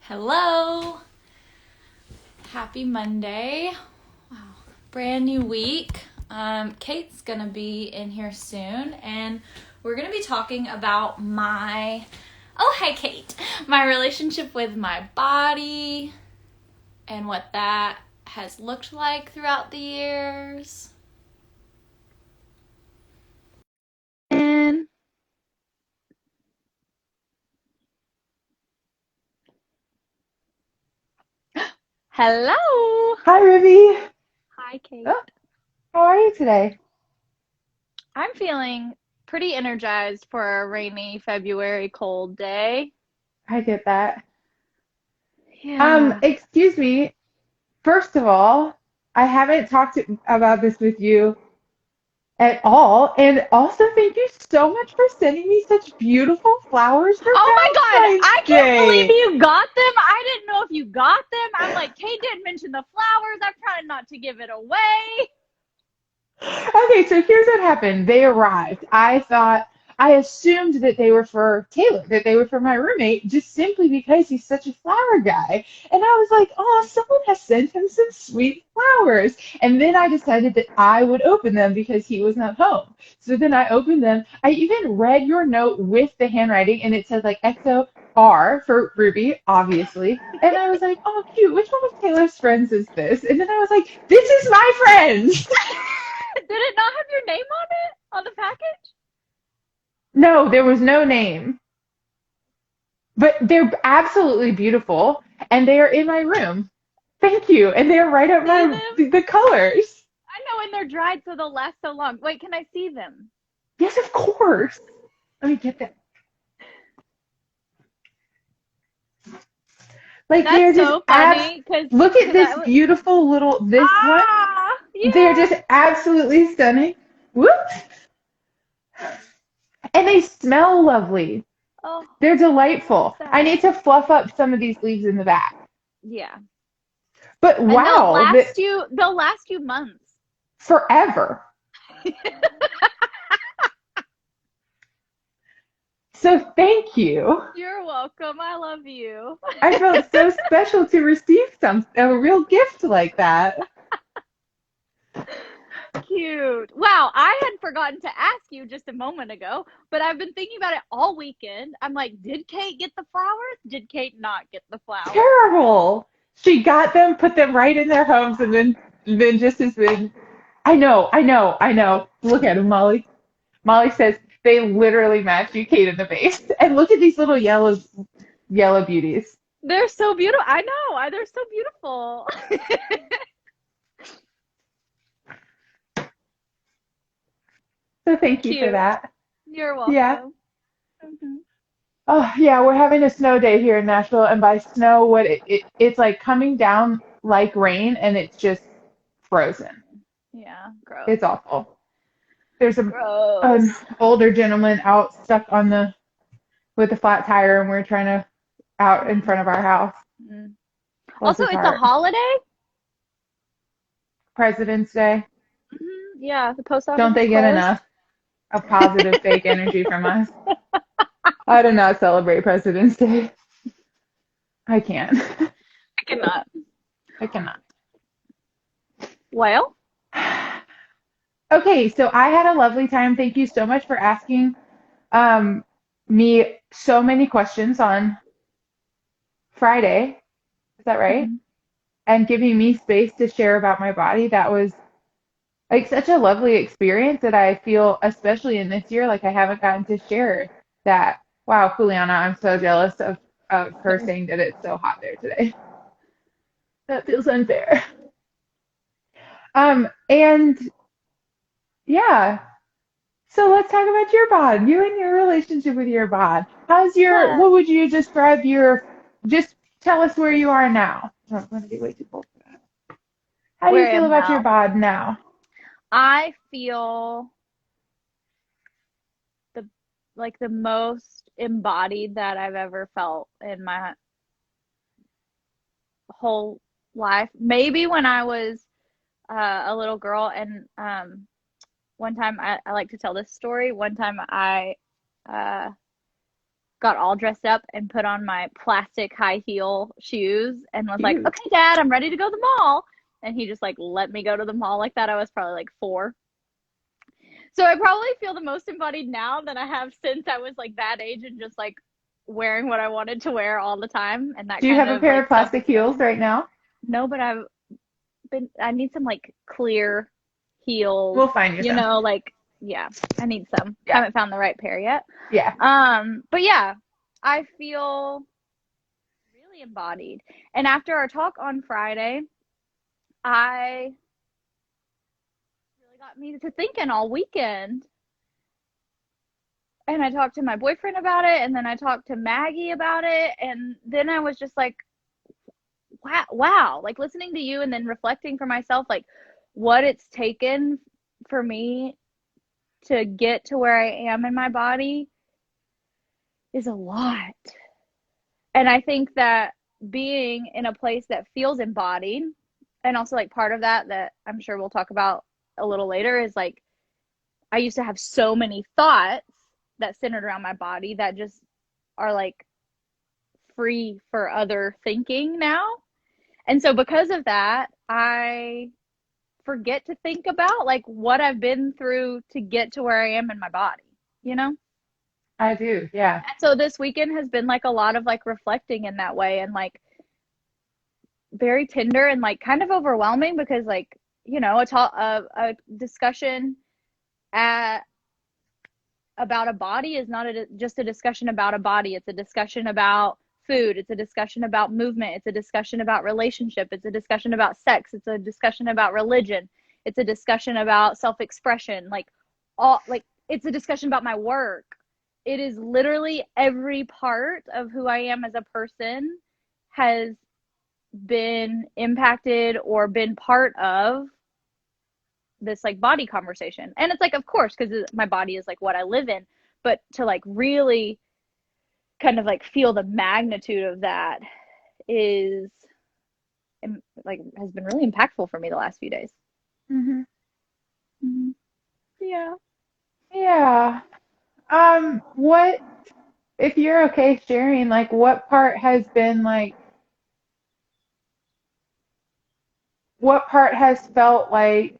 Hello. Happy Monday. Wow. Brand new week. Kate's going to be in here soon, and we're going to be talking about hey, Kate. My relationship with my body and what that has looked like throughout the years. And hello. Hi, Ruby. Hi, Kate. Oh, how are you today? I'm feeling pretty energized for a rainy February cold day. I get that. Yeah. Excuse me. First of all, I haven't talked about this with you at all. And also, thank you so much for sending me such beautiful flowers for Oh my God, Valentine's I can't believe Day. you got them. I didn't know if you got them. I'm like, Kate didn't mention the flowers. I'm trying not to give it away. Okay, so here's what happened. They arrived. I assumed that they were for Taylor, that they were for my roommate, just simply because he's such a flower guy. And I was like, oh, someone has sent him some sweet flowers. And then I decided that I would open them because he was not home. So then I opened them. I even read your note with the handwriting, and it says like XOR for Ruby, obviously. And I was like, oh, cute. Which one of Taylor's friends is this? And then I was like, this is my friend. Did it not have your name on it on the package? No, there was no name, but they're absolutely beautiful, and they are in my room. Thank you, and they're right up See my them? the colors. I know, and they're dried, so they'll last so long. Wait, can I see them? Yes, of course. Let me get them. Like they're That's just so abs. funny because Look at I this was beautiful little this one. They're yeah. just absolutely stunning. Whoops, and they smell lovely. Oh, They're so delightful. I need sad. to fluff up some of these leaves in the back. Yeah, But and wow, they'll last you months. forever. So thank you. You're welcome. I love you. I felt so special to receive a real gift like that. Cute. Wow, I had forgotten to ask you just a moment ago, but I've been thinking about it all weekend. I'm like, did Kate get the flowers? Did Kate not get the flowers? Terrible. She got them, put them right in their homes, and then just as been. I know. Look at them, Molly. Molly says they literally match you, Kate, in the base. And look at these little yellow beauties. They're so beautiful. I know. They're so beautiful. So thank you for Cute. that. You're Yeah. welcome. Hmm. Oh yeah, we're having a snow day here in Nashville, and by snow, it's like coming down like rain, and it's just frozen. Yeah, gross. It's awful. There's an Gross. older gentleman out stuck on the with a flat tire, and we're trying to out in front of our house. Mm. Bless Also, his it's a heart. holiday. President's Day. Yeah, the post office Don't is they get closed. enough of positive fake energy from us? I do not celebrate President's Day. I can't. I cannot. I cannot. Well, Okay, so I had a lovely time. Thank you so much for asking um, me so many questions on Friday. Is that right? mhm. And giving me space to share about my body. That was like such a lovely experience that I feel, especially in this year, like I haven't gotten to share that. Wow, Juliana, I'm so jealous of her saying that it's so hot there today. That feels unfair. And yeah, so let's talk about your bod, you and your relationship with your bod. Well, What would you describe just tell us where you are now. Oh, I'm gonna get way too cold for that. How do you where I feel am about your now, bod now? I feel the the most embodied that I've ever felt in my whole life. Maybe when I was a little girl, and one time I like to tell this story. One time I uh, got all dressed up and put on my plastic high heel shoes and was like, Cute. okay, Dad, I'm ready to go to the mall. And he just like let me go to the mall like that. I was probably like 4. So I probably feel the most embodied now than I have since I was like that age and just like wearing what I wanted to wear all the time and that Do you kind have a of pair like of plastic heels self-expression. right now? No, but I need some like clear heels, We'll find you you some. know, like yeah, I need some. Yeah. Haven't found the right pair yet. Yeah. But yeah, I feel really embodied. And after our talk on Friday, I really got me to thinking all weekend. And I talked to my boyfriend about it, and then I talked to Maggie about it, and then I was just like, wow, like listening to you and then reflecting for myself, like what it's taken for me to get to where I am in my body is a lot. And I think that being in a place that feels embodied, and also like part of that I'm sure we'll talk about a little later, is like I used to have so many thoughts that centered around my body that just are like free for other thinking now. And so because of that, I forget to think about like what I've been through to get to where I am in my body, you know? I do. Yeah. And so this weekend has been like a lot of like reflecting in that way and like very tender and like kind of overwhelming because like, you know, a discussion at about a body is not just a discussion about a body. It's a discussion about food. It's a discussion about movement. It's a discussion about relationship. It's a discussion about sex. It's a discussion about religion. It's a discussion about self-expression. Like all like it's a discussion about my work. It is literally every part of who I am as a person has been impacted or been part of this like body conversation. And it's like, of course, because my body is like what I live in, but to like really kind of like feel the magnitude of that is like has been really impactful for me the last few days. Hmm. Mm-hmm. Yeah. Yeah. What, if you're okay sharing, like what part has been like, what part has felt like,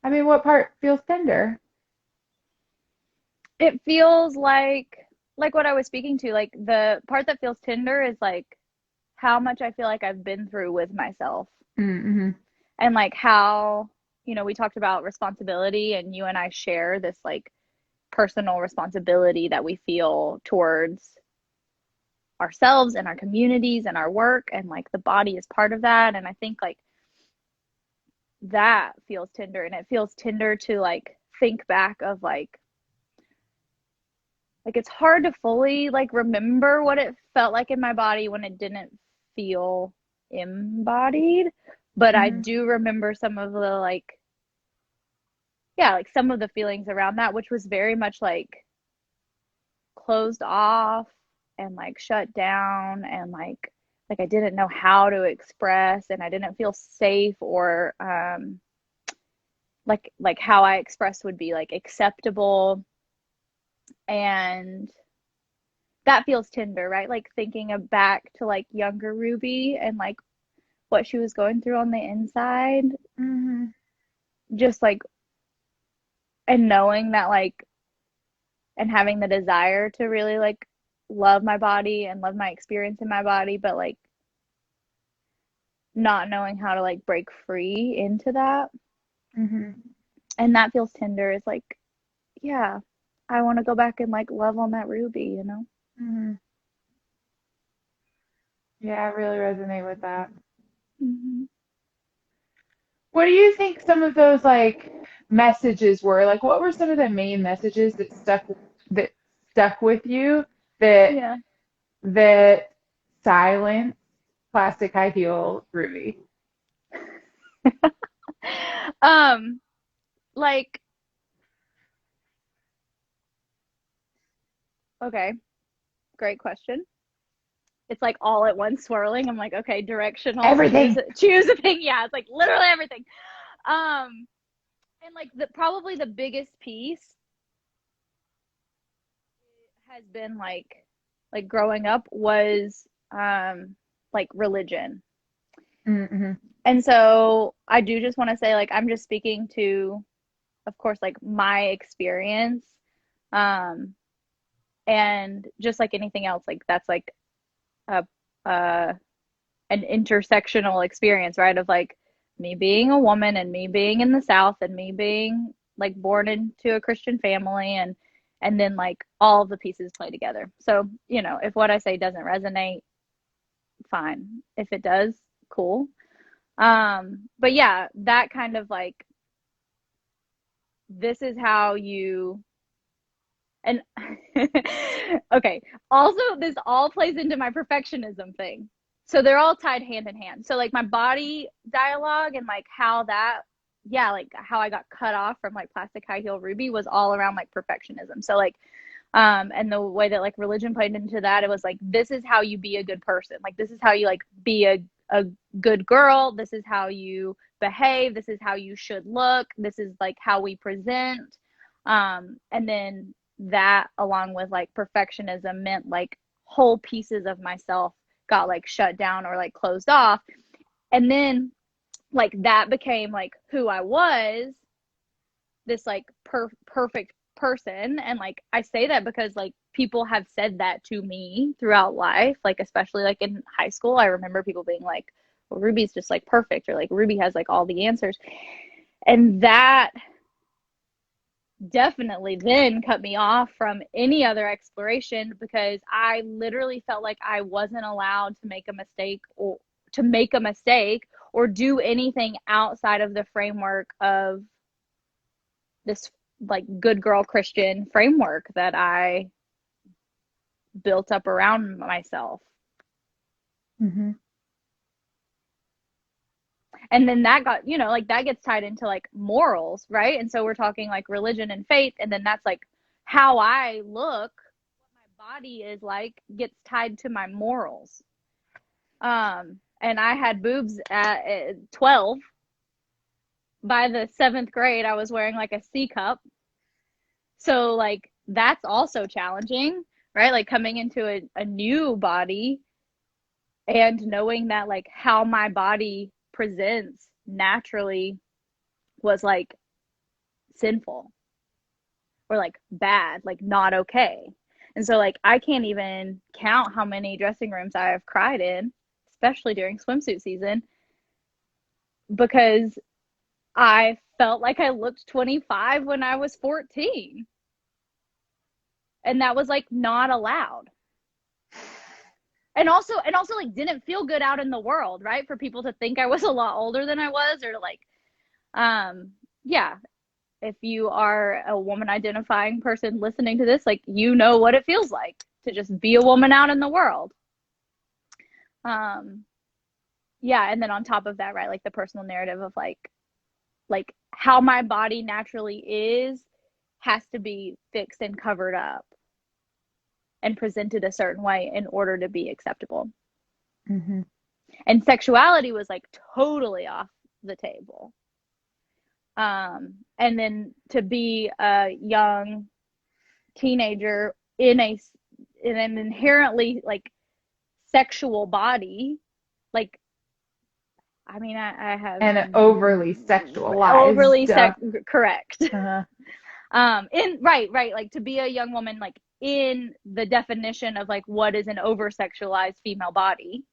I mean, what part feels tender? It feels like what I was speaking to, like the part that feels tender is like how much I feel like I've been through with myself Mm-hmm. and like how, you know, we talked about responsibility and you and I share this like personal responsibility that we feel towards ourselves and our communities and our work and like the body is part of that and I think like that feels tender and it feels tender to like think back of like it's hard to fully like remember what it felt like in my body when it didn't feel embodied, but I Mm-hmm. do remember some of the like yeah, like some of the feelings around that which was very much like closed off and like shut down and like I didn't know how to express and I didn't feel safe or like how I expressed would be like acceptable and that feels tender, right? Like thinking of back to like younger Ruby and like what she was going through on the inside, Mm-hmm. just like and knowing that like and having the desire to really like love my body and love my experience in my body, but like not knowing how to like break free into that. Mm-hmm. And that feels tender. It's like, yeah, I want to go back and like love on that Ruby, you know? Mm-hmm. Yeah, I really resonate with that. Mm-hmm. What do you think some of those like messages were? Like, what were some of the main messages that stuck with you that Yeah. that silence plastic high heel Ruby? um, like, okay, great question. It's like all at once swirling. I'm like, okay, directional, choose Everything. choose a thing. Yeah, it's like literally everything. Um, and like the probably the biggest piece has been like growing up was like religion. Mm-hmm. And so I do just want to say, like, I'm just speaking to, of course, like my experience. Um, and just like anything else, like that's like a, uh, an intersectional experience, right? Of like me being a woman and me being in the South and me being like born into a Christian family and then like all of the pieces play together. So, you know, if what I say doesn't resonate, fine. If it does, cool. But yeah, that kind of like this is how you and okay. Also, this all plays into my perfectionism thing. So they're all tied hand in hand. So like my body dialogue and like how that yeah, like how I got cut off from like Plastic High Heel Ruby was all around like perfectionism. So like and the way that like religion played into that, it was like this is how you be a good person. Like this is how you like be a good girl. This is how you behave. This is how you should look. This is like how we present. And then that along with like perfectionism meant like whole pieces of myself got like shut down or like closed off. And then like that became like who I was, this like perfect person. And like I say that because like people have said that to me throughout life, like especially like in high school. I remember people being like, well, Ruby's just like perfect, or like Ruby has like all the answers. And that definitely then cut me off from any other exploration because I literally felt like I wasn't allowed to make a mistake or do anything outside of the framework of this like good girl Christian framework that I built up around myself. Mm-hmm. And then that got, you know, like that gets tied into like morals, right? And so we're talking like religion and faith, and then that's like how I look, what my body is like gets tied to my morals. And I had boobs at 12. By the 7th grade, I was wearing like a C cup. So like that's also challenging, right? Like coming into a new body and knowing that like how my body presents naturally was like sinful or like bad, like not okay. And so like I can't even count how many dressing rooms I have cried in, especially during swimsuit season, because I felt like I looked 25 when I was 14. And that was like not allowed. And also like didn't feel good out in the world, right? For people to think I was a lot older than I was, or like yeah, if you are a woman identifying person listening to this, like you know what it feels like to just be a woman out in the world. Yeah, and then on top of that, right, like the personal narrative of like how my body naturally is has to be fixed and covered up and presented a certain way in order to be acceptable. Mm-hmm. And sexuality was like totally off the table. And then to be a young teenager in an inherently like sexual body, like I mean, I have And overly sexualized. correct. Uh-huh. In right, like to be a young woman, like in the definition of like what is an over sexualized female body,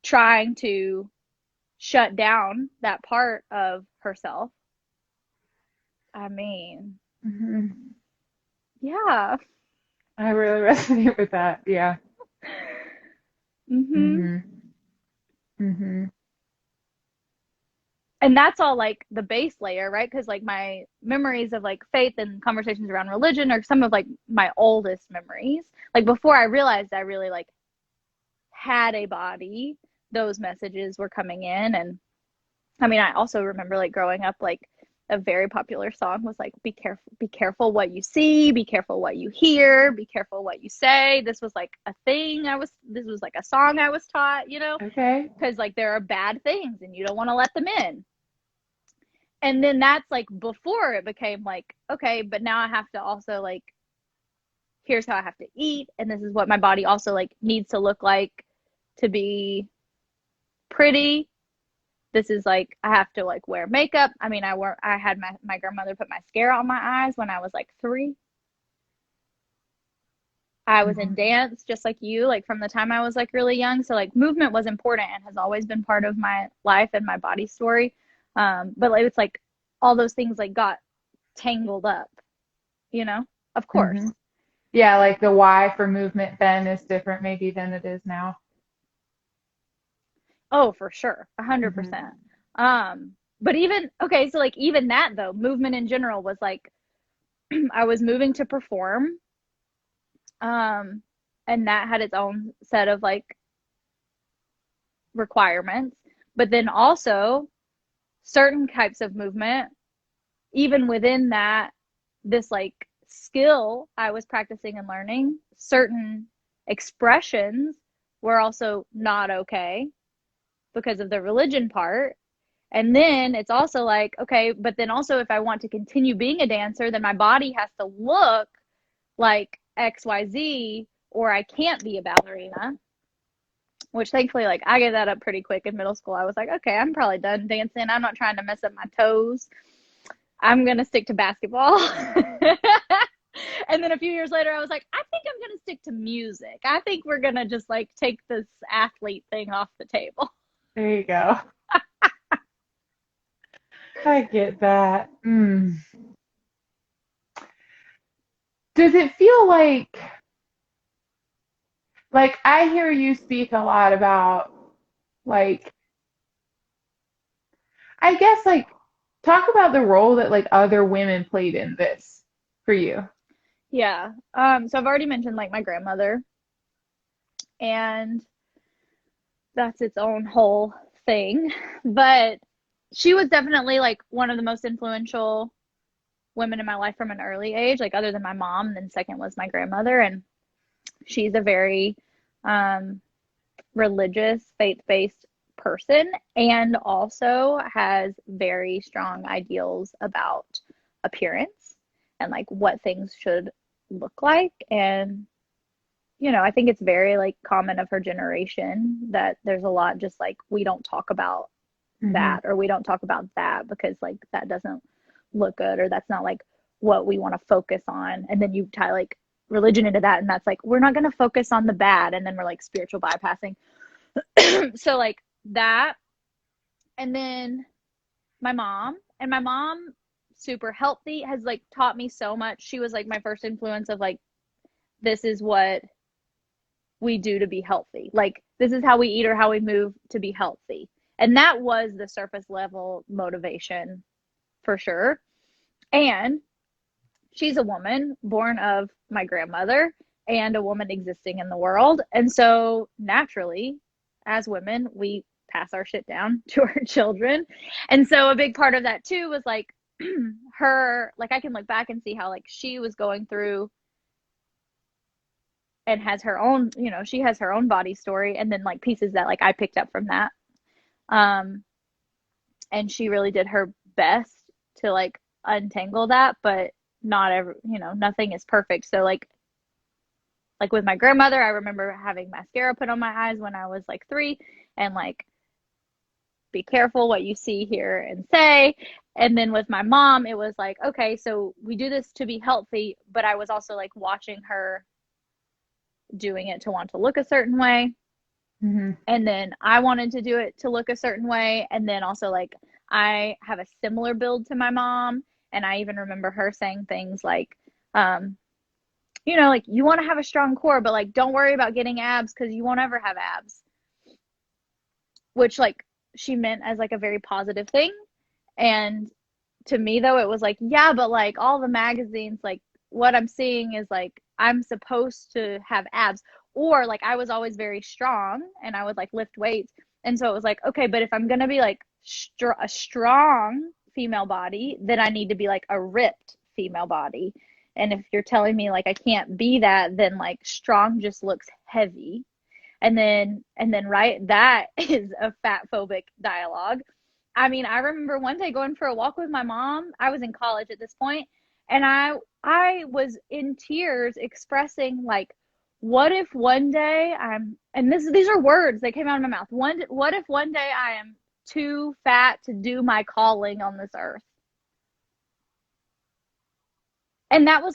trying to shut down that part of herself. I mean, Mm-hmm. yeah. I really resonate with that. Yeah. Mhm. Mm-hmm. Mm-hmm. And that's all like the base layer, right? Because like my memories of like faith and conversations around religion are some of like my oldest memories. Like before I realized I really like had a body, those messages were coming in. And I mean, I also remember like growing up, like a very popular song was like, be careful what you see, be careful what you hear, be careful what you say. This was like a thing this was like a song I was taught, you know, Okay. because like there are bad things and you don't want to let them in. And then that's like before it became like, okay, but now I have to also like here's how I have to eat, and this is what my body also like needs to look like to be pretty. This is like I have to like wear makeup. I mean, I had my grandmother put mascara on my eyes when I was like 3. I was in Mhm. dance just like you, like from the time I was like really young. So like movement was important and has always been part of my life and my body story. But like it's like all those things like got tangled up, you know? Of course. Mhm. Yeah, like the why for movement then is different maybe than it is now. Oh, for sure. Mhm. 100%. But even okay, so like even that though, movement in general was like I was moving to perform. Um, and that had its own set of like requirements. But then also certain types of movement, even within that, this like skill I was practicing and learning, certain expressions were also not okay because of the religion part. And then it's also like, okay, but then also if I want to continue being a dancer, then my body has to look like XYZ or I can't be a ballerina, which thankfully, like, I gave that up pretty quick in middle school. I was like, okay, I'm probably done dancing. I'm not trying to mess up my toes. I'm going to stick to basketball. And then a few years later, I was like, I think I'm going to stick to music. I think we're going to just like take this athlete thing off the table. There you go. I get that. Mm. Does it feel like I hear you speak a lot about like I guess like talk about the role that like other women played in this for you. Yeah. So I've already mentioned like my grandmother, and that's its own whole thing. But she was definitely like one of the most influential women in my life from an early age, like other than my mom. And then second was my grandmother. And she's a very um, religious, faith based person and also has very strong ideals about appearance and like what things should look like. And I think it's very like common of her generation that there's a lot just like we don't talk about Hmm. that or we don't talk about that because like that doesn't look good or that's not like what we want to focus on. And then you tie like religion into that and that's like we're not going to focus on the bad and then we're like spiritual bypassing. So like that. And then my mom super healthy has like taught me so much. She was like my first influence of like this is what we do to be healthy. Like this is how we eat or how we move to be healthy. And that was the surface level motivation for sure. And she's a woman born of my grandmother and a woman existing in the world. And so naturally, as women, we pass our shit down to our children. And so a big part of that too was like her, like I can look back and see how like she was going through and has her own, she has her own body story and then like pieces that like I picked up from that. Um and she really did her best to like untangle that, but not every, nothing is perfect. So like with my grandmother, I remember having mascara put on my eyes when I was like 3 and like be careful what you see, hear, and say. And then with my mom, it was like, okay, so we do this to be healthy, but I was also like watching her doing it to want to look a certain way. Hmm. And then I wanted to do it to look a certain way. And then also, like, I have a similar build to my mom. And I even remember her saying things like, um, like you want to have a strong core, but like don't worry about getting abs because you won't ever have abs, which like she meant as like a very positive thing. And to me, though, it was like, yeah, but like all the magazines, like what I'm seeing is like I'm supposed to have abs. Or like I was always very strong and I would like lift weights. And so it was like, okay, but if I'm going to be like a strong female body, then I need to be like a ripped female body. And if you're telling me like I can't be that, then like strong just looks heavy. And then right, that is a fat phobic dialogue. I mean, I remember one day going for a walk with my mom. I was in college at this point, And I was in tears expressing like, what if one day these are words that came out of my mouth. What if one day I am too fat to do my calling on this earth? And that was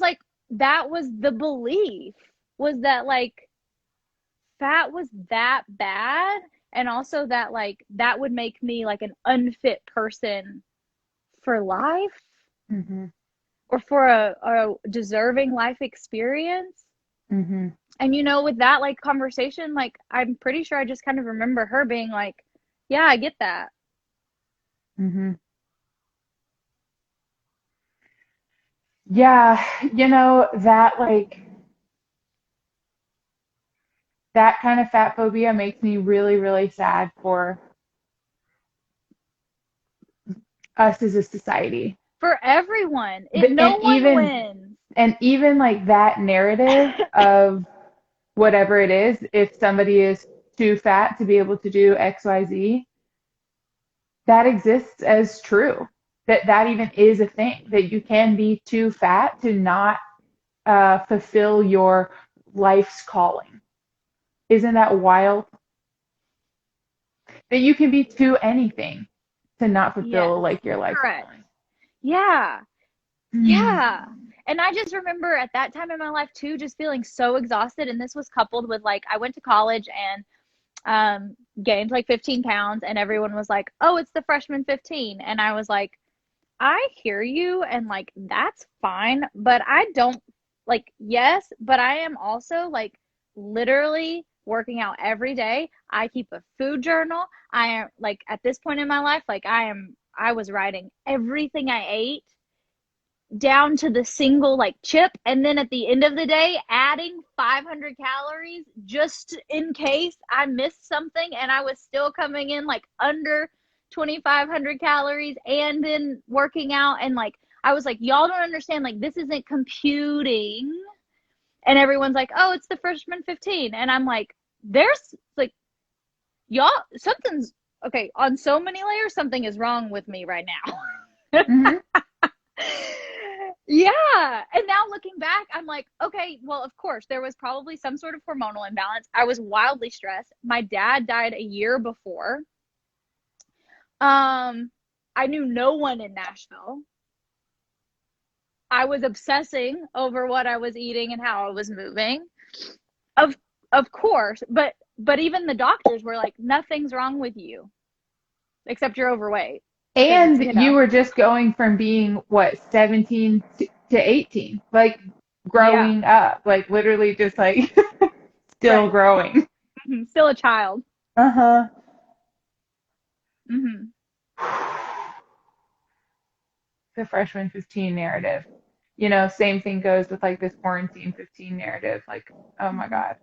the belief, was that like fat was that bad, and also that like that would make me like an unfit person for life, Mm-hmm. or for a deserving life experience. Mm-hmm. And with that like conversation, like I'm pretty sure I just kind of remember her being like, yeah, I get that. Mm-hmm. Yeah, that like that kind of fat phobia makes me really, really sad for us as a society. For everyone, And no one even wins. like that narrative of whatever it is, if somebody is too fat to be able to do XYZ, that exists as true. That even is a thing, that you can be too fat to not fulfill your life's calling. Isn't that wild? That you can be too anything to not Yes, fulfill like your life's correct. calling. Yeah. Mm. Yeah. And I just remember at that time in my life too, just feeling so exhausted. And this was coupled with like, I went to college and gained like 15 pounds, and everyone was like, oh, it's the freshman 15. And I was like, I hear you, and like, that's fine. But I don't like, yes, but I am also like literally working out every day. I keep a food journal. I am like, at this point in my life, like I was writing everything I ate down to the single like chip, and then at the end of the day adding 500 calories just in case I missed something, and I was still coming in like under 2500 calories, and then working out. And like I was like, y'all don't understand, like this isn't computing. And everyone's like, oh, it's the freshman 15. And I'm like, there's like, y'all, something's okay on so many layers. Something is wrong with me right now. Mm-hmm. Yeah. And now looking back, I'm like, okay, well, of course, there was probably some sort of hormonal imbalance. I was wildly stressed. My dad died a year before. I knew no one in Nashville. I was obsessing over what I was eating and how I was moving. Of of course, but even the doctors were like, nothing's wrong with you except you're overweight. Because, And you were just going from being, what, 17 to 18, like yeah, growing up, like literally just like still right. growing. Still a child. Uh-huh. Hmm. The freshman 15 narrative. Same thing goes with like this quarantine 15 narrative. Like, oh my God.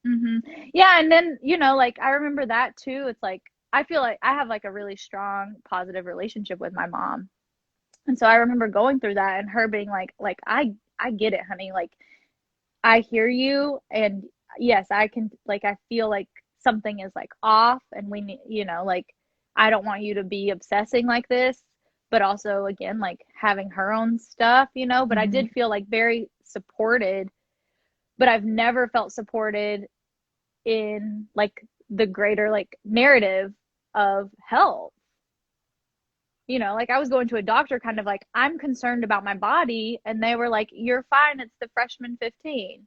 Hmm. Yeah, and then, like I remember that too. It's like I feel like I have like a really strong positive relationship with my mom. And so I remember going through that and her being like I get it, honey. Like I hear you, and yes, I can like I feel like something is like off, and we need, like I don't want you to be obsessing like this, but also again like having her own stuff, but I Mm-hmm. did feel like very supported, but I've never felt supported in like the greater like narrative of health. Like I was going to a doctor kind of like, I'm concerned about my body, and they were like, you're fine, it's the freshman 15.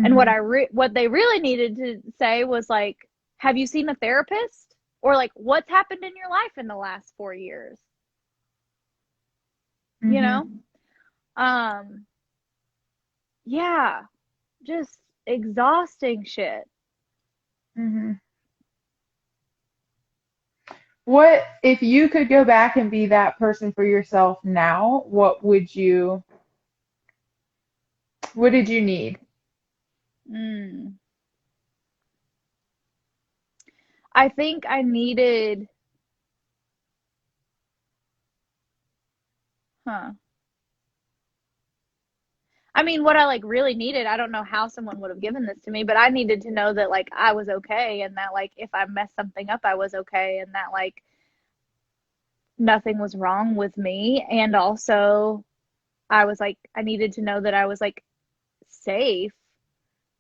And Mm-hmm. what they really needed to say was like, have you seen a therapist? Or like, what's happened in your life in the last 4 years? You Mm-hmm. know? Um, yeah, just exhausting shit. Mm-hmm. What if you could go back and be that person for yourself now? What did you need? Mm. I think I needed, huh. I mean, what I like really needed, I don't know how someone would have given this to me, but I needed to know that like I was okay, and that like if I messed something up, I was okay, and that like nothing was wrong with me. And also, I was like, I needed to know that I was like safe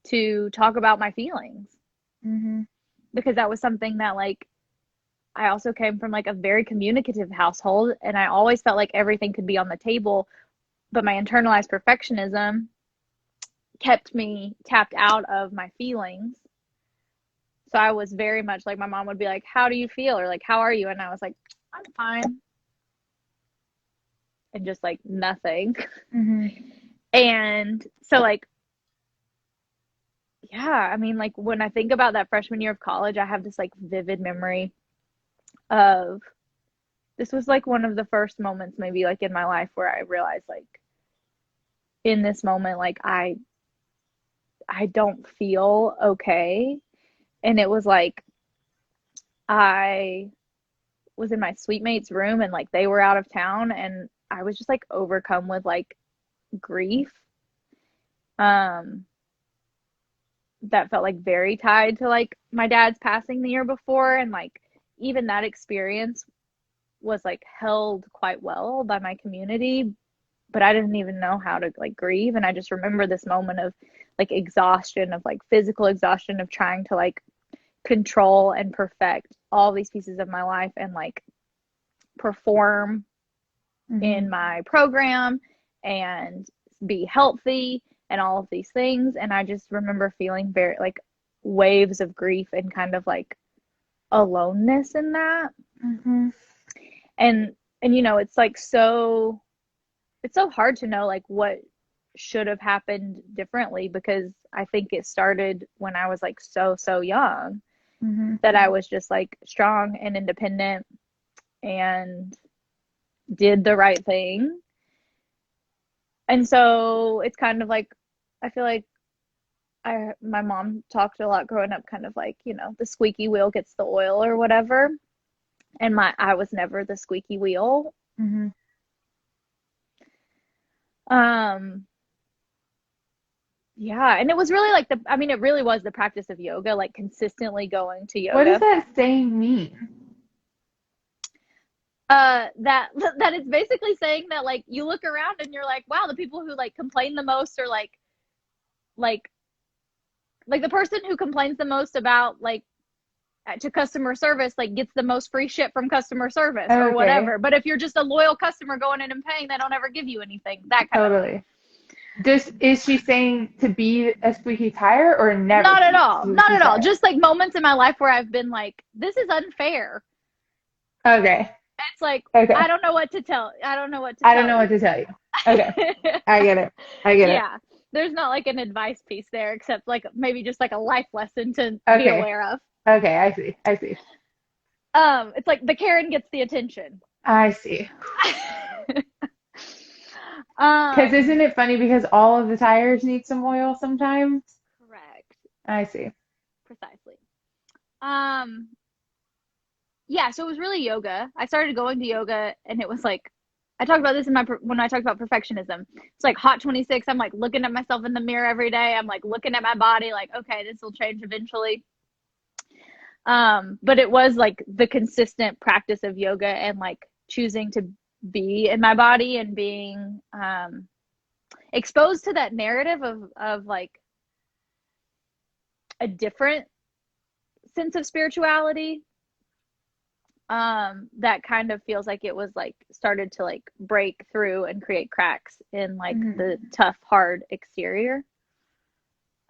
to talk about my feelings, Mhm. because that was something that like I also came from like a very communicative household, and I always felt like everything could be on the table, but my internalized perfectionism kept me tapped out of my feelings. So I was very much like, my mom would be like, "How do you feel?" or like, "How are you?" And I was like, "I'm fine." And just like nothing. Mhm. And so like, yeah, I mean, like when I think about that freshman year of college, I have this like vivid memory of, this was like one of the first moments maybe like in my life where I realized like, in this moment, like I don't feel okay. And it was like, I was in my suite mate's room and like they were out of town, and I was just like overcome with like grief. Um, that felt like very tied to like my dad's passing the year before, and like even that experience was like held quite well by my community, but I didn't even know how to like grieve. And I just remember this moment of like exhaustion, of like physical exhaustion, of trying to like control and perfect all these pieces of my life and like perform in Mhm. my program and be healthy and all of these things. And I just remember feeling very like waves of grief and kind of like aloneness in that. Mhm. And you know, it's like so, it's so hard to know like what should have happened differently, because I think it started when I was like so young, Mhm. that I was just like strong and independent and did the right thing. And so it's kind of like, I feel like my mom talked a lot growing up, kind of like, you know, the squeaky wheel gets the oil or whatever. And I was never the squeaky wheel. Mhm. Um, yeah, and it was really like I mean, it really was the practice of yoga, like consistently going to What does yoga. that saying mean? That that it's basically saying that like you look around and you're like, wow, the people who like complain the most, or like like the person who complains the most about like to customer service like gets the most free shit from customer service or Okay, whatever. But if you're just a loyal customer going in and paying, they don't ever give you anything. That kind of thing. totally. Just is she saying to be a squeaky tire or never Not to at be a all. Not squeaky at all. tire? Just like moments in my life where I've been like, this is unfair. Okay, It's like, I okay. don't know what to tell. I don't know what to I don't tell know what you. to tell you. Okay, I get it. I get it. Yeah. There's not like an advice piece there, except like maybe just like a life lesson to be Okay, aware of. okay. I see. I see. It's like the Karen gets the attention. I see. Because um, isn't it funny because all of the tires need some oil sometimes? Correct. I see. Precisely. Um, yeah, so it was really yoga. I started going to yoga, and it was like, I talked about this in my when I talked about perfectionism. It's like hot 26. I'm like looking at myself in the mirror every day. I'm like looking at my body like, okay, this will change eventually. But it was like the consistent practice of yoga and like choosing to be in my body and being exposed to that narrative of like a different sense of spirituality, that kind of feels like it was like started to like break through and create cracks in like Hmm. the tough hard exterior.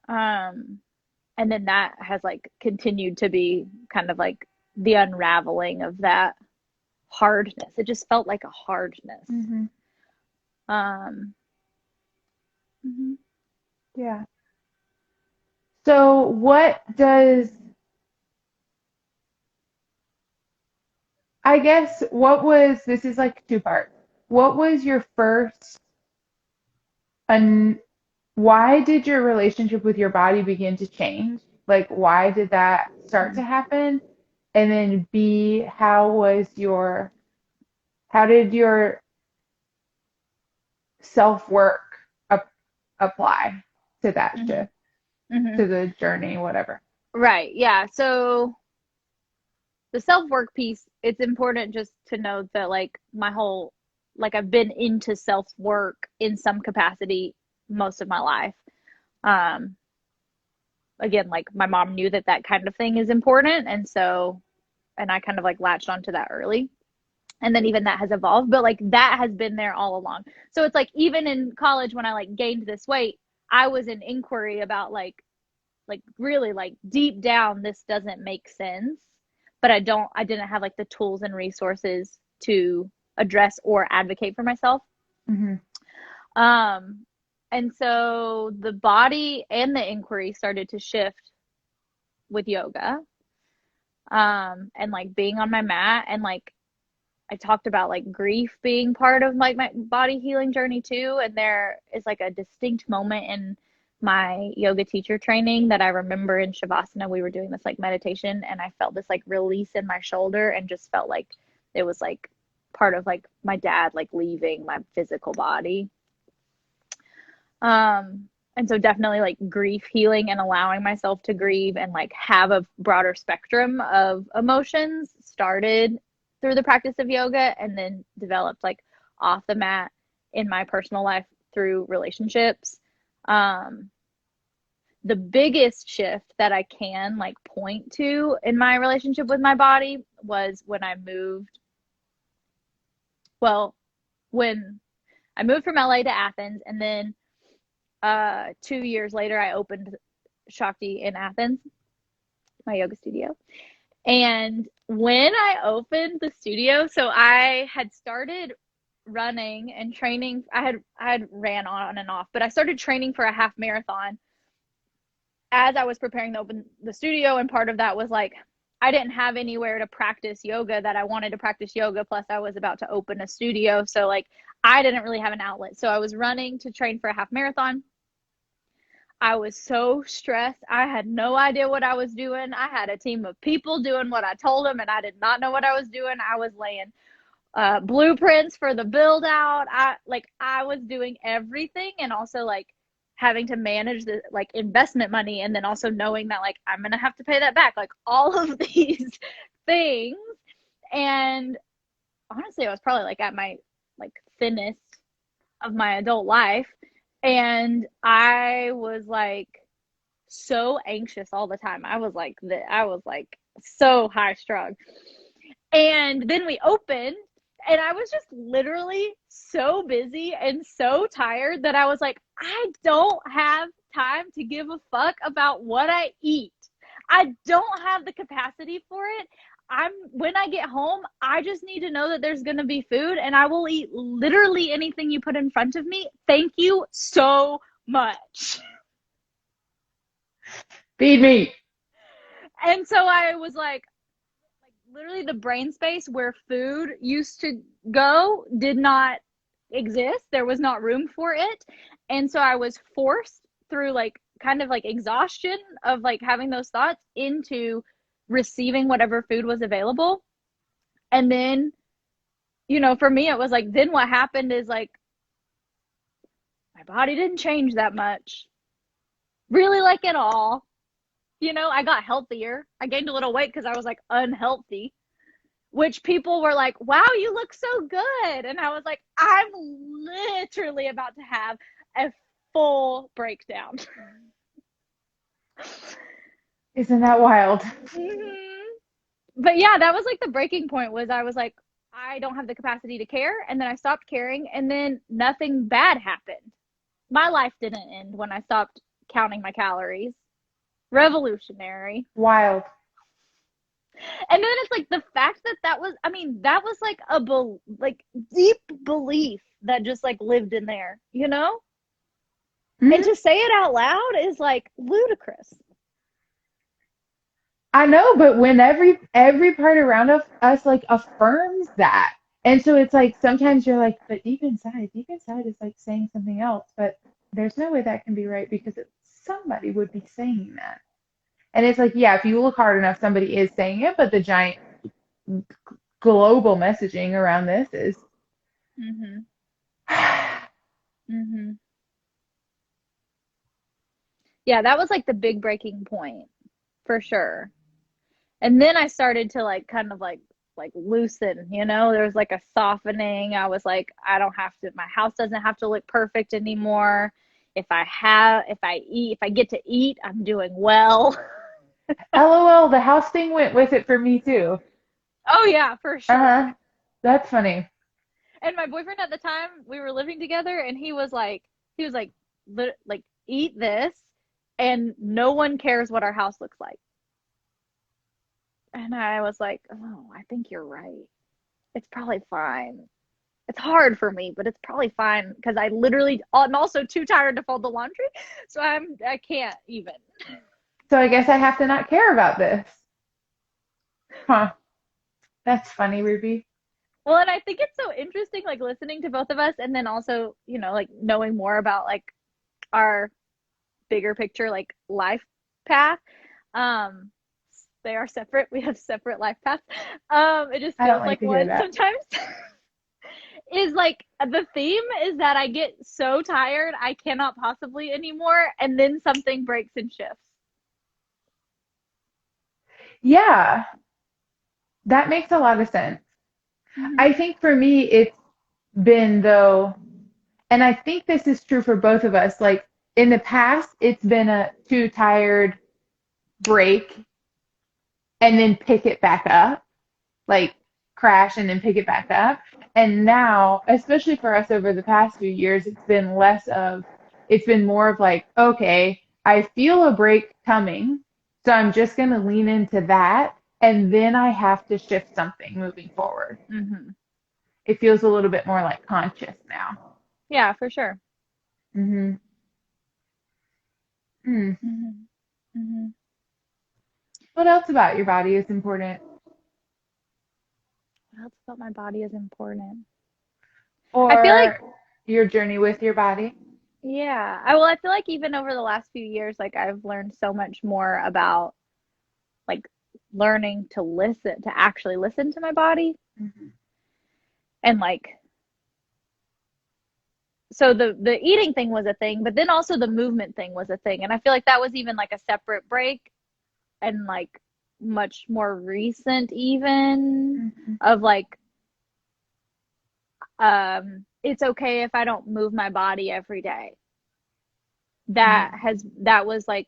um and then that has like continued to be kind of like the unraveling of that hardness. It just felt like a hardness. Hmm. um mhm. Yeah. So what does, I guess, what was, this is like two parts. What was your first, and why did your relationship with your body begin to change? Like, why did that start to happen? And then B, how did your self-work apply to that Mhm. shift, Mhm. to the journey, whatever? Right, yeah. So the self-work piece, it's important just to note that like my whole, like I've been into self-work in some capacity most of my life. Um, Again, like my mom knew that that kind of thing is important. And so, and I kind of like latched onto that early. And then even that has evolved, but like that has been there all along. So it's like even in college when I like gained this weight, I was in inquiry about like really like deep down this doesn't make sense, but I didn't have like the tools and resources to address or advocate for myself. Mm-hmm. And so the body and the inquiry started to shift with yoga. And like being on my mat, and like I talked about like grief being part of like my body healing journey too. And there is like a distinct moment in my yoga teacher training that I remember in Shavasana, we were doing this like meditation, and I felt this like release in my shoulder and just felt like it was like part of like my dad like leaving my physical body. And so definitely like grief healing and allowing myself to grieve and like have a broader spectrum of emotions started through the practice of yoga, and then developed like off the mat in my personal life through relationships. The biggest shift that I can like point to in my relationship with my body was when I moved. Well, when I moved from LA to Athens, and then 2 years later, I opened Shakti in Athens, my yoga studio. And when I opened the studio, so I had started running and training. I had ran on and off, but I started training for a half marathon as I was preparing to open the studio. And part of that was like, I didn't have anywhere to practice yoga that I wanted to practice yoga. Plus I was about to open a studio. So like, I didn't really have an outlet. So I was running to train for a half marathon. I was so stressed. I had no idea what I was doing. I had a team of people doing what I told them, and I did not know what I was doing. I was laying blueprints for the build out. I was doing everything, and also like having to manage the like investment money, and then also knowing that like I'm gonna have to pay that back, like all of these things. And honestly, I was probably like at my like thinnest of my adult life. And I was like so anxious all the time. I was like so high strung. And then we opened, and I was just literally so busy and so tired that I was like, I don't have time to give a fuck about what I eat. I don't have the capacity for it. When I get home, I just need to know that there's going to be food, and I will eat literally anything you put in front of me. Thank you so much. Feed me. And so I was like literally the brain space where food used to go did not exist. There was not room for it. And so I was forced through like kind of like exhaustion of like having those thoughts into receiving whatever food was available. And then, for me, it was like, then what happened is like, my body didn't change that much. Really, like at all. I got healthier. I gained a little weight because I was like unhealthy, which people were like, wow, you look so good. And I was like, I'm literally about to have a full breakdown. Isn't that wild? Mm-hmm. But yeah, that was like the breaking point. Was I was like, I don't have the capacity to care. And then I stopped caring, and then nothing bad happened. My life didn't end when I stopped counting my calories. Revolutionary. Wild. And then it's like the fact that was like a deep belief that just like lived in there, Mm-hmm. And to say it out loud is like ludicrous. I know, but when every part around us like affirms that. And so it's like sometimes you're like, but deep inside is like saying something else, but there's no way that can be right because somebody would be saying that. And it's like, yeah, if you look hard enough, somebody is saying it, but the giant global messaging around this is Yeah, that was like the big breaking point for sure. And then I started to like kind of like loosen, you know, there was like a softening. I was like, I don't have to, my house doesn't have to look perfect anymore. If I get to eat, I'm doing well. LOL, the house thing went with it for me too. Oh yeah, for sure. Uh-huh. That's funny. And my boyfriend at the time, we were living together, and he was like, like, eat this, and no one cares what our house looks like. And I was like, oh, I think you're right. It's probably fine. It's hard for me, but it's probably fine because I'm also too tired to fold the laundry, so I can't even. So I guess I have to not care about this. Huh. That's funny, Ruby. Well, and I think it's so interesting, like listening to both of us, and then also, like knowing more about like our bigger picture, like life path. Um, they are separate. We have separate life paths. It just I don't feels like like to hear one that. sometimes. Is like the theme is that I get so tired I cannot possibly anymore, and then something breaks and shifts. Yeah, that makes a lot of sense. Hmm. I think for me, it's been though, and I think this is true for both of us, like in the past, it's been a too tired break and then pick it back up, like crash and then pick it back up. And now, especially for us over the past few years, it's been more of like, okay, I feel a break coming, so I'm just going to lean into that. And then I have to shift something moving forward. Hmm. It feels a little bit more like conscious now. Yeah, for sure. Hmm. Hmm. Hmm. Hmm. What else about your body is important? What else about my body is important? I feel like, Or your journey with your body? yeah. I feel like even over the last few years, like I've learned so much more about like learning to actually listen to my body, Hmm. and like so the eating thing was a thing, but then also the movement thing was a thing. And I feel like that was even like a separate break, and like much more recent even, Hmm. of like it's okay if I don't move my body every day. That was like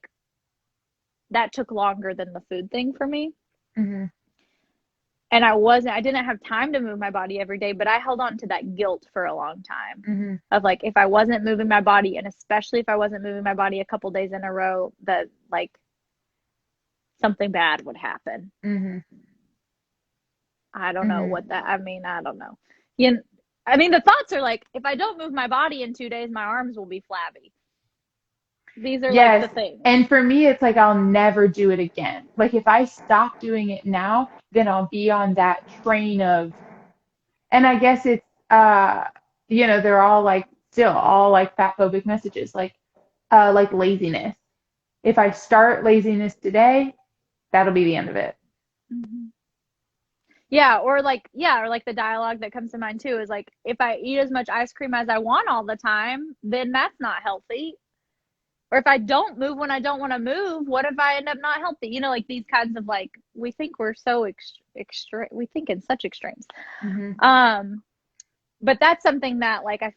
that took longer than the food thing for me. Hmm. And I didn't have time to move my body every day, but I held on to that guilt for a long time, Hmm. of like if I wasn't moving my body, and especially if I wasn't moving my body a couple days in a row, that like something bad would happen. Hmm. I don't know Hmm. what that I mean, I don't know. You I mean, the thoughts are like, if I don't move my body in 2 days, my arms will be flabby. These are like Yes. the things. And for me, it's like I'll never do it again. Like if I stop doing it now, then I'll be on that train of, and I guess it's, they're all like, still all like fat phobic messages, like laziness. If I start laziness today, that'll be the end of it. Mhm. Yeah, or like the dialogue that comes to mind too is like, if I eat as much ice cream as I want all the time, then that's not healthy. Or if I don't move when I don't want to move, what if I end up not healthy? Like these kinds of like, we think we're so extreme, we think in such extremes. Hmm. Um, but that's something that like I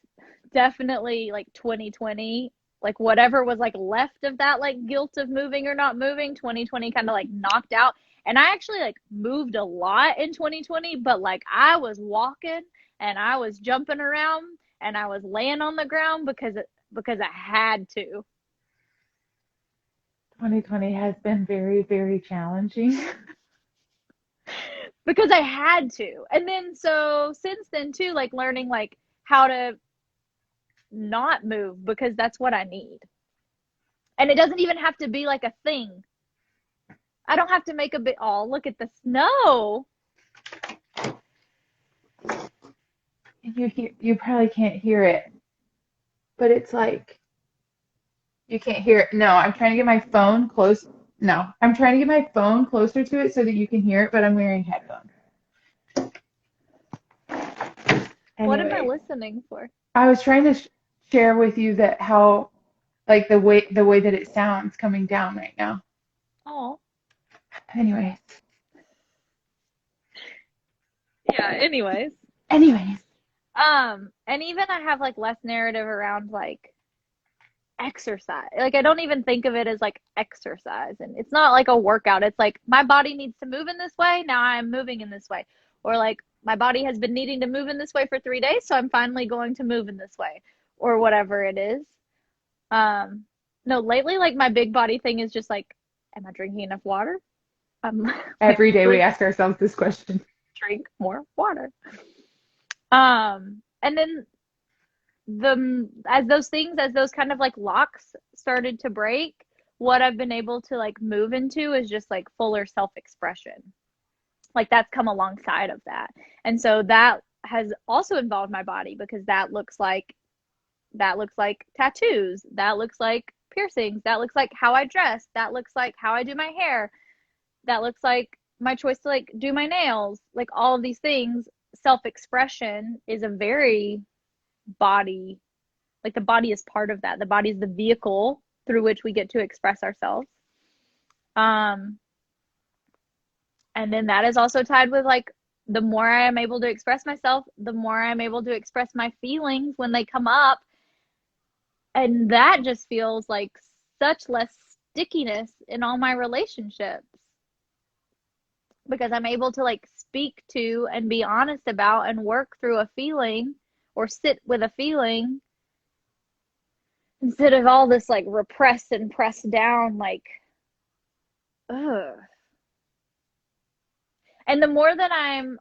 definitely, like 2020, like whatever was like left of that like guilt of moving or not moving, 2020 kind of like knocked out. And I actually like moved a lot in 2020, but like I was walking and I was jumping around and I was laying on the ground because I had to. 2020 has been very, very challenging. Because I had to. And then so since then too, like learning like how to not move because that's what I need. And it doesn't even have to be like a thing. I don't have to make a big, oh, look at the snow. You probably can't hear it, but it's like you can't hear it. No, I'm trying to get my phone close. No, I'm trying to get my phone closer to it so that you can hear it, but I'm wearing headphones. What am I Anyway, listening for? I was trying to share with you that how like the way that it sounds coming down right now. Oh, Anyways, Yeah, anyways. Anyways, And even I have like less narrative around like exercise. Like I don't even think of it as like exercise. And it's not like a workout. It's like my body needs to move in this way. Now I'm moving in this way. Or like my body has been needing to move in this way for 3 days, so I'm finally going to move in this way or whatever it is. Um, no, lately like my big body thing is just like, am I drinking enough water? Like every day we drink ask ourselves this question. drink more water. And then as those kind of like locks started to break, what I've been able to like move into is just like fuller self-expression. Like that's come alongside of that. And so that has also involved my body because that looks like tattoos, that looks like piercings, that looks like how I dress, that looks like how I do my hair, that looks like my choice to like do my nails, like all of these things. Self-expression is a very body, like the body is part of that. The body is the vehicle through which we get to express ourselves. Um, and then that is also tied with like the more I am able to express myself, the more I'm able to express my feelings when they come up. And that just feels like such less stickiness in all my relationships because I'm able to like speak to and be honest about and work through a feeling or sit with a feeling instead of all this like repressed and pressed down, like, ugh. And the more that I'm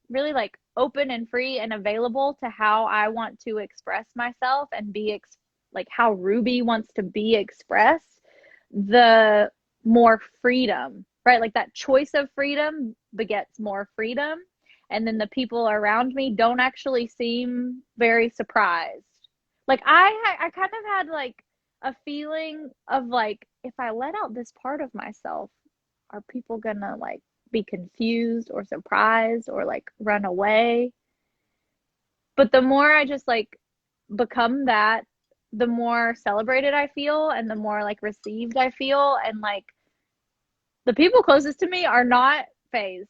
really like open and free and available to how I want to express myself and like how Ruby wants to be expressed, the more freedom, right? Like that choice of freedom begets more freedom. And then the people around me don't actually seem very surprised. Like I kind of had like a feeling of like, if I let out this part of myself, are people gonna like be confused or surprised or like run away? But the more I just like become that, the more celebrated I feel and the more like received I feel. And like the people closest to me are not phased.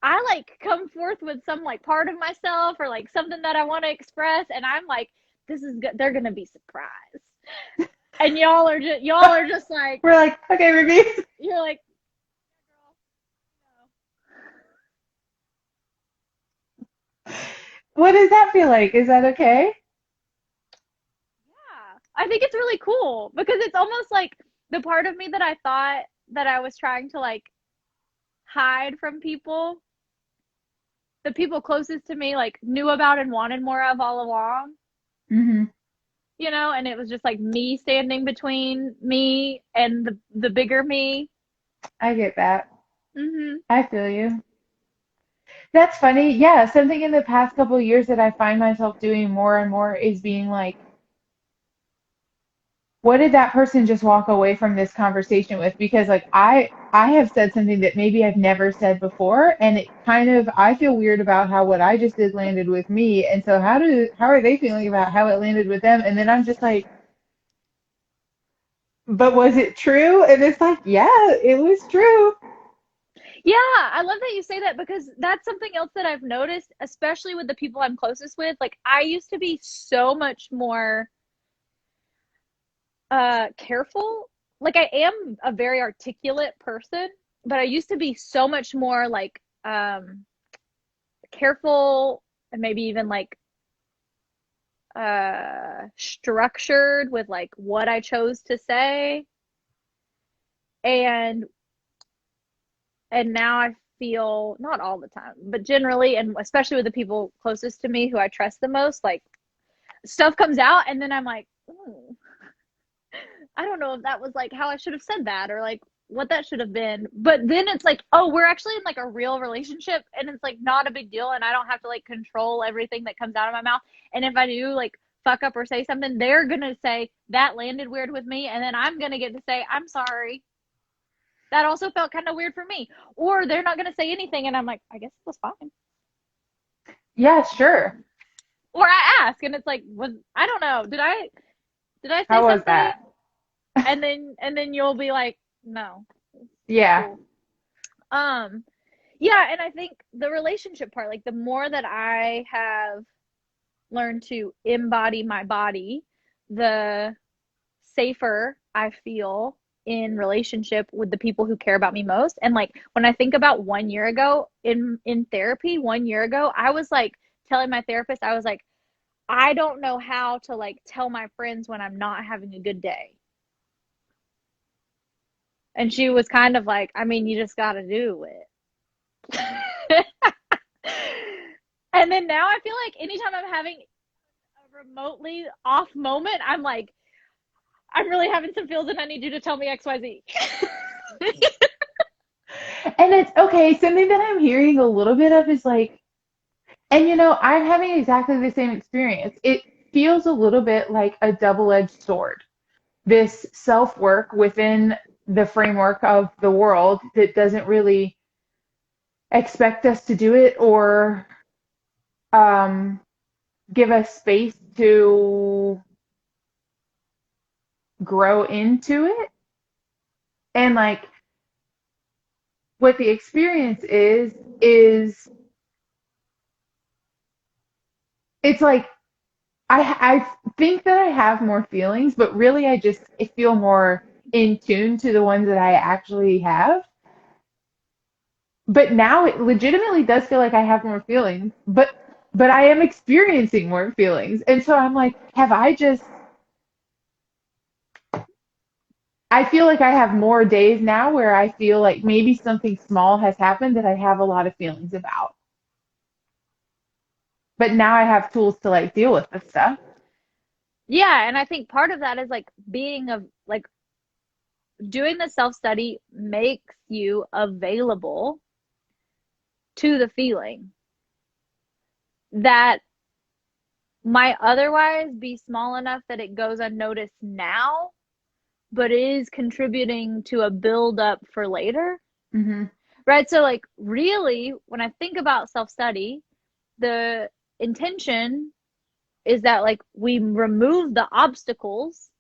I like come forth with some like part of myself or like something that I want to express, and I'm like, this is good. They're gonna be surprised. And y'all are just like, We're like, okay, Ruby. you're like, What does that feel like? Is that okay? yeah. I think it's really cool because it's almost like the part of me that I thought that I was trying to like hide from people, the people closest to me like knew about and wanted more of all along, Mm-hmm. and it was just like me standing between me and the bigger me. I get that. Mhm. I feel you. That's funny. Yeah, something in the past couple of years that I find myself doing more and more is being like, what did that person just walk away from this conversation with? Because like I have said something that maybe I've never said before, and it kind of I feel weird about how what I just did landed with me, and so how are they feeling about how it landed with them? And then I'm just like, but was it true? And it's like, yeah, it was true. Yeah, I love that you say that because that's something else that I've noticed, especially with the people I'm closest with. Like I used to be so much more careful. Like I am a very articulate person, but I used to be so much more like careful and maybe even like structured with like what I chose to say. And now I feel not all the time, but generally and especially with the people closest to me who I trust the most, like stuff comes out and then I'm like, ooh, I don't know if that was like how I should have said that or like what that should have been. But then it's like, oh, we're actually in like a real relationship and it's like not a big deal and I don't have to like control everything that comes out of my mouth. And if I do like fuck up or say something, they're gonna say that landed weird with me and then I'm gonna get to say, I'm sorry. That also felt kind of weird for me. Or they're not gonna say anything and I'm like, I guess it was fine. Yeah, sure. Or I ask and it's like, was I don't know, did I say How was something? that? And then you'll be like, no, Yeah. cool. Um, Yeah, and I think the relationship part, like the more that I have learned to embody my body, the safer I feel in relationship with the people who care about me most. And like when I think about 1 year ago in therapy, 1 year ago, I was like telling my therapist, I was like, I don't know how to like tell my friends when I'm not having a good day. And she was kind of like, I mean, you just got to do it. And then now I feel like anytime I'm having a remotely off moment, I'm like, I'm really having some feels and I need you to tell me XYZ. And it's okay, something that I'm hearing a little bit of is like, and I'm having exactly the same experience. It feels a little bit like a double-edged sword. This self-work within the framework of the world that doesn't really expect us to do it or um, give us space to grow into it. And like what the experience is it's like I think that I have more feelings, but really I feel more in tune to the ones that I actually have. But now it legitimately does feel like I have more feelings, but I am experiencing more feelings. And so I'm like, have I just I feel like I have more days now where I feel like maybe something small has happened that I have a lot of feelings about. But now I have tools to like deal with this stuff. Yeah, and I think part of that is like being of like doing the self study makes you available to the feeling that might otherwise be small enough that it goes unnoticed now, but is contributing to a build up for later. Hmm. Right? So, like, really, when I think about self study, the intention is that, like, we remove the obstacles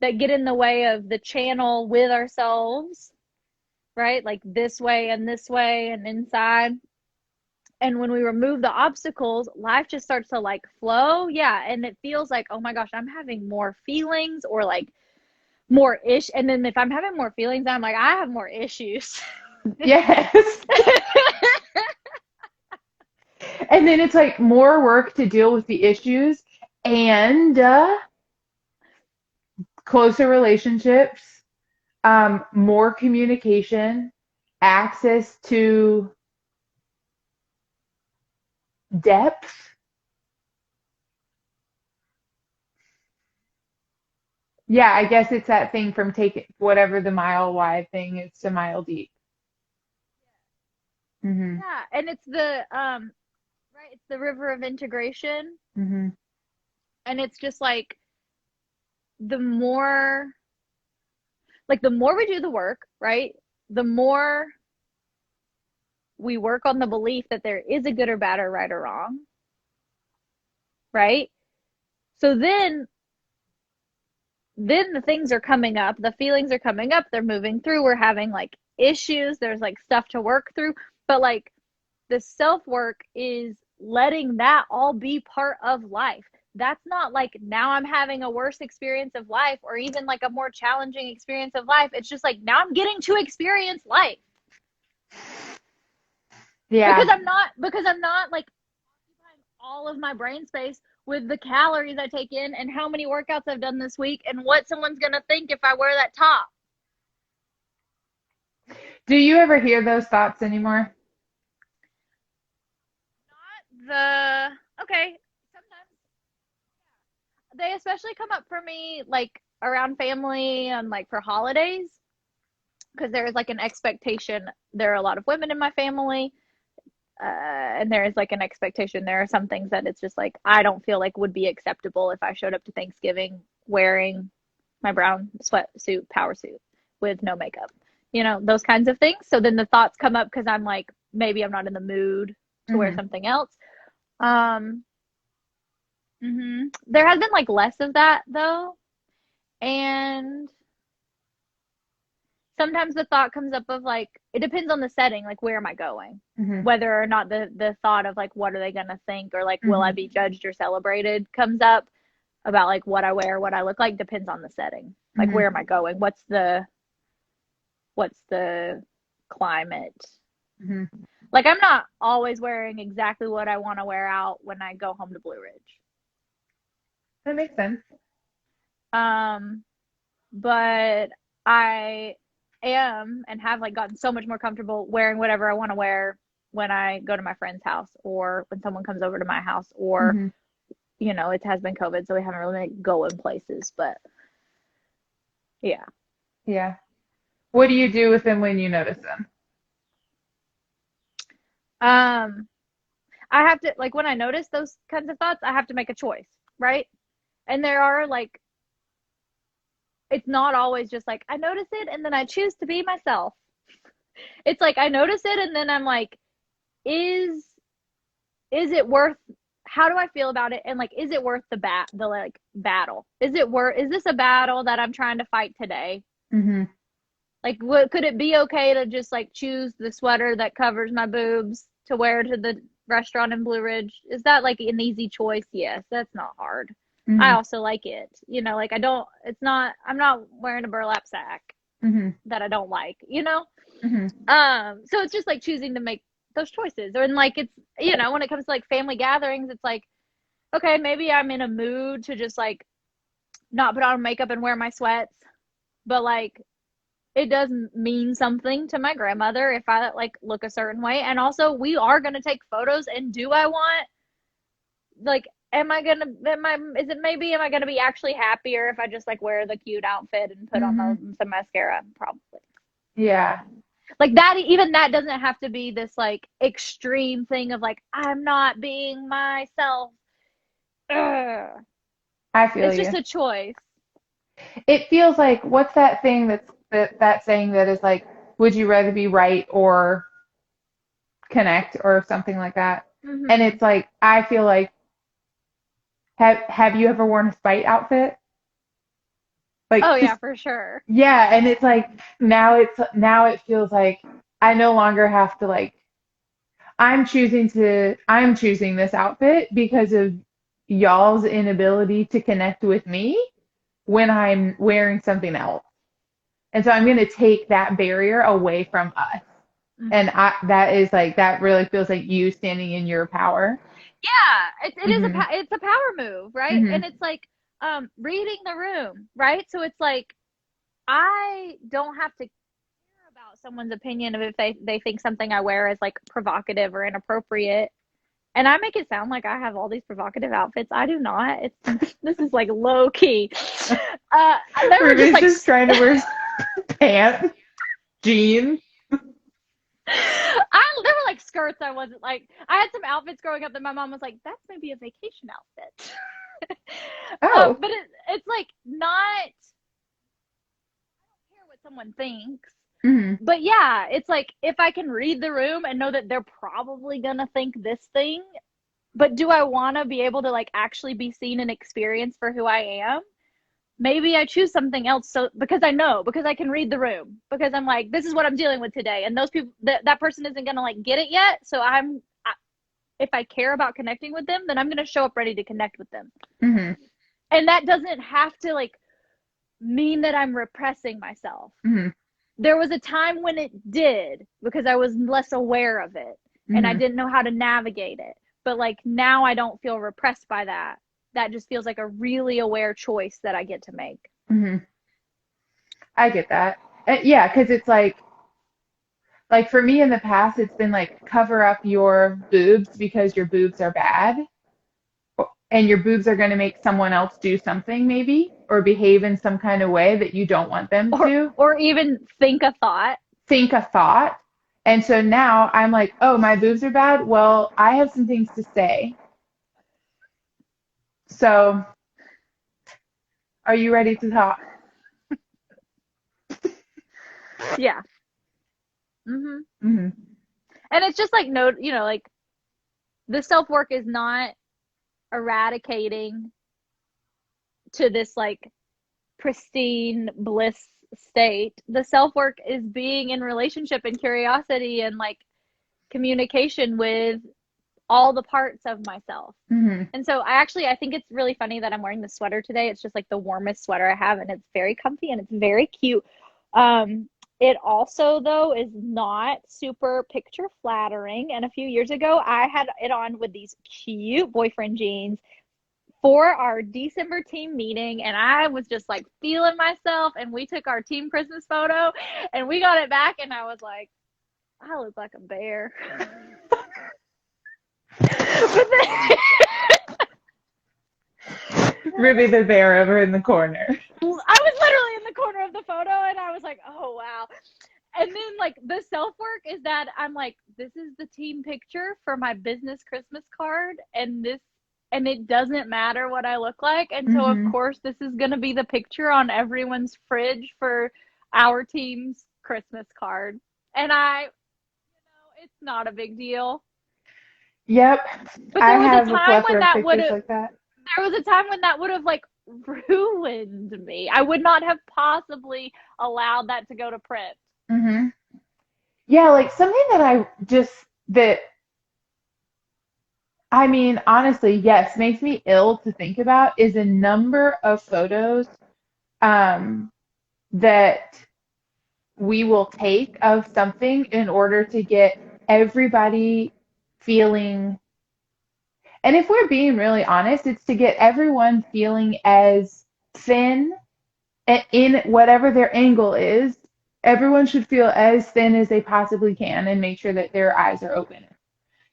that get in the way of the channel with ourselves, right? Like this way and inside. And when we remove the obstacles, life just starts to like flow. Yeah. And it feels like, oh my gosh, I'm having more feelings or like more ish. And then if I'm having more feelings, I'm like, I have more issues. Yes. And then it's like more work to deal with the issues and closer relationships, more communication, access to depth. Yeah, I guess it's that thing from take whatever the mile wide thing is to mile deep. Hmm. Yeah. And it's the, right, it's the river of integration. Hmm. And it's just the more, the more we do the work, right? The more we work on the belief that there is a good or bad or right or wrong, right? So then the things are coming up, the feelings are coming up, they're moving through, we're having like issues, there's like stuff to work through, but like the self work is letting that all be part of life. That's not like now I'm having a worse experience of life or even like a more challenging experience of life. It's just like now I'm getting to experience life Yeah. because I'm not like occupying all of my brain space with the calories I take in and how many workouts I've done this week and what someone's going to think if I wear that top. Do you ever hear those thoughts anymore? Not the okay, sometimes they especially come up for me like around family and like for holidays because there is like an expectation. There are a lot of women in my family, and there is like an expectation. There are some things that it's just like I don't feel like would be acceptable if I showed up to Thanksgiving wearing my brown sweatsuit, power suit with no makeup. Those kinds of things. So then the thoughts come up because I'm like, maybe I'm not in the mood to wear Hmm. something else. Um, There has been like less of that though, and sometimes the thought comes up of like, it depends on the setting, like where am I going? Mhm. Whether or not the thought of like what are they gonna think, or like will I Mhm. be judged or celebrated comes up about like what I wear, what I look like, depends on the setting. Like Mhm. where am I going? What's the climate? Mhm. Like I'm not always wearing exactly what I want to wear out when I go home to Blue Ridge. That makes sense. Um, but I am and have like gotten so much more comfortable wearing whatever I want to wear when I go to my friend's house, or when someone comes over to my house, or Mhm. it has been COVID, so we haven't really like going places, but yeah. Yeah. What do you do with them when you notice them? Um, I have to like when I notice those kinds of thoughts, I have to make a choice, right? And there are like it's not always just like I notice it and then I choose to be myself. It's like I notice it and then I'm like, is it worth, how do I feel about it? And like, is it worth the like battle? Is this a battle that I'm trying to fight today? Mhm. Like, what could it be okay to just like choose the sweater that covers my boobs to wear to the restaurant in Blue Ridge? Is that like an easy choice? Yes, that's not hard. I Mhm. also like it. Like I'm not wearing a burlap sack Mhm. that I don't like, you know? Mhm. So it's just like choosing to make those choices. Or and like when it comes to like family gatherings, it's like, okay, maybe I'm in a mood to just like not put on makeup and wear my sweats, but like it does mean something to my grandmother if I like look a certain way. And also we are gonna take photos, and do I want like am I gonna be actually happier if I just like wear the cute outfit and put on Mhm. some mascara? Probably. Yeah. Like that, even that doesn't have to be this like extreme thing of like I'm not being myself. Ugh. I feel It's just you. a choice. It feels like what's that thing that saying that is like, would you rather be right or connect or something like that? And Hmm. it's like I feel like have you ever worn a spite outfit? Oh Like yeah, just for sure. yeah, and it's like now it feels like I no longer have to like I'm choosing this outfit because of y'all's inability to connect with me when I'm wearing something else. And so I'm going to take that barrier away from us. And Hmm. that is like that really feels like you standing in your power. Yeah, Mhm. it's a power move, right? And Mhm. it's like reading the room, right? So it's like I don't have to care about someone's opinion of if they think something I wear is like provocative or inappropriate. And I make it sound like I have all these provocative outfits. I do not. It's this is like low key. Uh, there were just Ruby's like just trying to wear pants, jeans. there were like skirts. I wasn't like I had some outfits growing up that my mom was like, that's maybe a vacation outfit. Oh. But it's like not care what someone thinks. Mhm. But yeah, it's like if I can read the room and know that they're probably gonna think this thing, but do I want to be able to like actually be seen and experienced for who I am? Maybe I choose something else, so because I can read the room, because I'm like, this is what I'm dealing with today, and those people that person isn't gonna like get it yet, so if I care about connecting with them, then I'm gonna show up ready to connect with them. Mhm. And that doesn't have to like mean that I'm repressing myself. Mhm. There was a time when it did, because I was less aware of it and I Mhm. didn't know how to navigate it. But like now I don't feel repressed by that. That just feels like a really aware choice that I get to make. Mhm. I get that. Yeah, because it's like for me in the past, it's been like cover up your boobs because your boobs are bad, and your boobs are going to make someone else do something maybe or behave in some kind of way that you don't want them Or to. or even think a thought. Think a thought. And so now I'm like, oh, my boobs are bad. Well, I have some things to say. So, are you ready to talk? Yeah. Mhm. Hmm. And it's just like no, like the self-work is not eradicating to this like pristine bliss state. The self-work is being in relationship and curiosity and like communication with all the parts of myself. Mm-hmm. And so I think it's really funny that I'm wearing this sweater today. It's just like the warmest sweater I have, and it's very comfy and it's very cute. It also, though, is not super picture flattering. And a few years ago, I had it on with these cute boyfriend jeans for our December team meeting, and I was just like feeling myself. And we took our team Christmas photo, and we got it back, and I was like, I look like a bear. But then Ruby the bear over in the corner. I was literally in the corner of the photo, and I was like, oh wow. And then like the self-work is that I'm like, this is the team picture for my business Christmas card, and it doesn't matter what I look like. And so of course this is gonna be the picture on everyone's fridge for our team's Christmas card. And it's not a big deal. Yep. But I there was have a a time when plethora of that pictures would have like that. there was a time when that would have like ruined me. I would not have possibly allowed that to go to print. Mm-hmm. Yeah, like something that I mean, honestly, yes, makes me ill to think about is a number of photos that we will take of something in order to get everybody feeling, and if we're being really honest, it's to get everyone feeling as thin in whatever their angle is. Everyone should feel as thin as they possibly can and make sure that their eyes are open.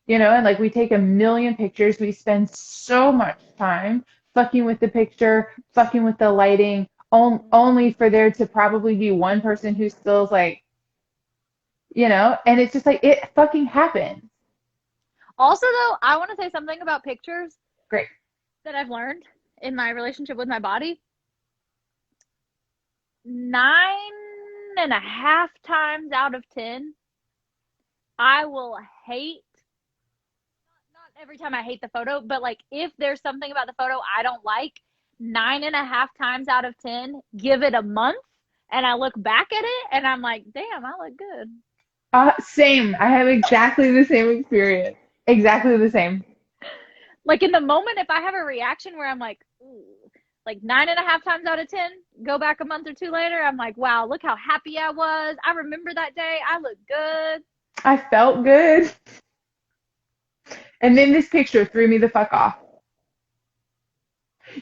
And like we take a million pictures, we spend so much time fucking with the picture, fucking with the lighting, only for there to probably be one person who still is like, and it's just like it fucking happens. Also, though, I want to say something about pictures. Great. That I've learned in my relationship with my body. 9.5 times out of 10, I will hate, not every time I hate the photo, but like if there's something about the photo I don't like, 9.5 times out of 10, give it a month and I look back at it and I'm like, damn, I look good. Same. I have exactly the same experience. Exactly the same. Like in the moment, if I have a reaction where I'm like, ooh, like 9.5 times out of 10, go back a month or two later, I'm like, wow, look how happy I was. I remember that day. I look good. I felt good. And then this picture threw me the fuck off.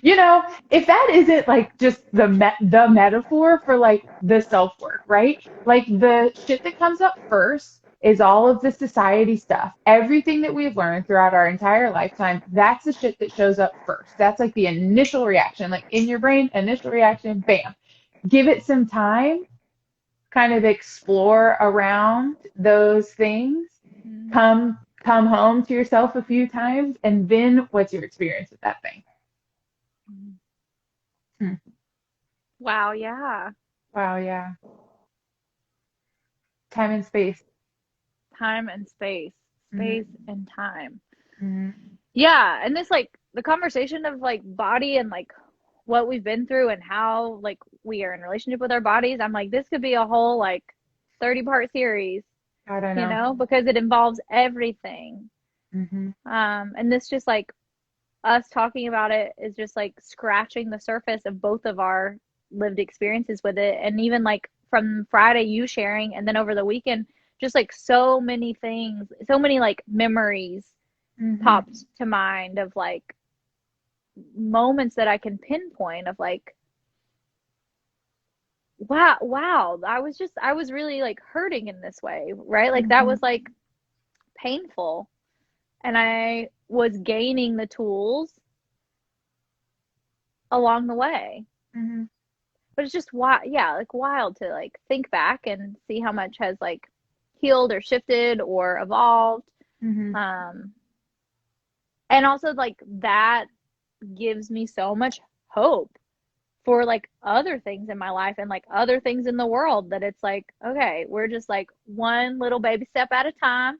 If that isn't like just the metaphor for like the self-work, right? Like the shit that comes up first is all of the society stuff. Everything that we've learned throughout our entire lifetime, that's the shit that shows up first. That's like the initial reaction, like in your brain, initial reaction, bam. Give it some time, kind of explore around those things, come home to yourself a few times, and then what's your experience with that thing? Wow, yeah. Wow, yeah. Time and space. Time and space. Space and time. Mm-hmm. Yeah, and this like the conversation of like body and like what we've been through and how like we are in relationship with our bodies. I'm like, this could be a whole like 30-part series. I don't know. Because it involves everything. Mm-hmm. And this just like us talking about it is just like scratching the surface of both of our lived experiences with it. And even like from Friday, you sharing, and then over the weekend, just like so many things, so many like memories popped to mind of like moments that I can pinpoint of like, wow, I was really like hurting in this way, right? Like that was like painful. And I was gaining the tools along the way. But it's just like wild to like think back and see how much has like healed or shifted or evolved. And also like that gives me so much hope for like other things in my life and like other things in the world, that it's like, okay, we're just like one little baby step at a time.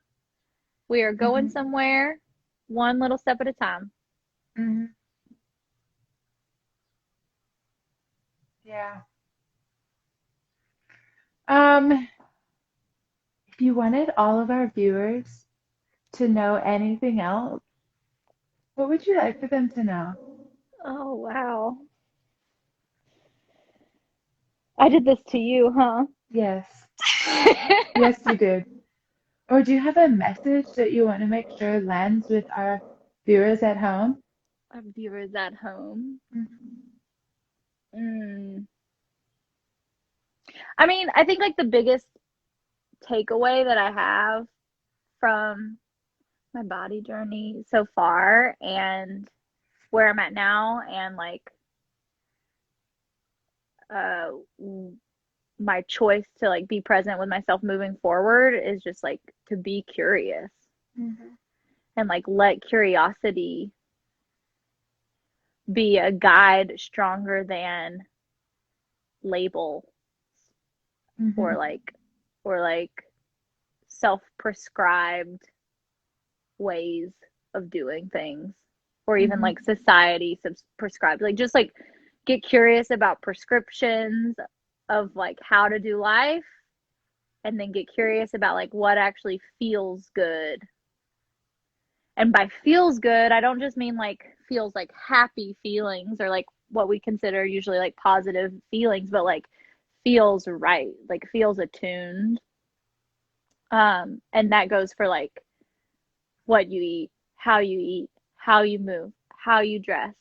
We are going somewhere, one little step at a time. Yeah. Um, if you wanted all of our viewers to know anything else, what would you like for them to know? Oh, wow. I did this to you, huh? Yes. Yes, you did. Or do you have a message that you want to make sure lands with our viewers at home? Our viewers at home. Mhm. Mm. I mean, I think like the biggest takeaway that I have from my body journey so far and where I'm at now and like uh my choice to like be present with myself moving forward is just like to be curious Mhm. and like let curiosity be a guide stronger than label or Mhm. like or like self-prescribed ways of doing things or even Mhm. like society prescribed like just like get curious about prescriptions of like how to do life and then get curious about like what actually feels good. And by feels good, I don't just mean like feels like happy feelings or like what we consider usually like positive feelings, but like feels right, like feels attuned. And that goes for like what you eat, how you move, how you dress,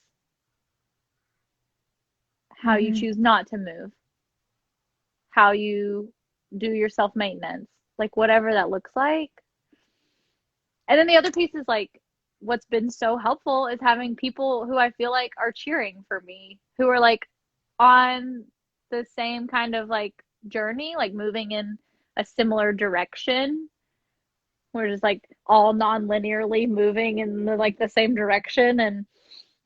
how you Mhm. choose not to move, how you do your self maintenance, like whatever that looks like. And then the other piece is like what's been so helpful is having people who I feel like are cheering for me, who are like on the same kind of like journey, like moving in a similar direction. We're just like all non-linearly moving in like the same direction and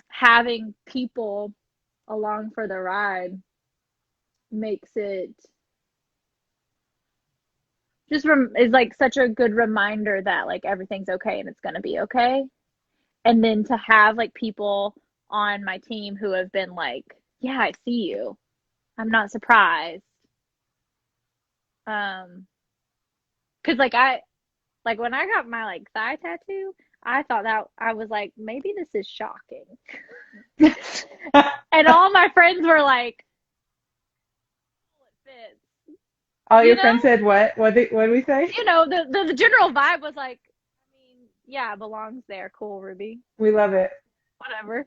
having people along for the ride makes it is like such a good reminder that like everything's okay and it's going to be okay. And then to have like people on my team who have been like, yeah, I see you. I'm not surprised. Um, cause like when I got my like thigh tattoo, I thought that I was like, maybe this is shocking. And all my friends were like, oh, it fits. All You your know? friends said what? What did we say? The general vibe was like, I mean, yeah, it belongs there. Cool, Ruby. We love it. Whatever.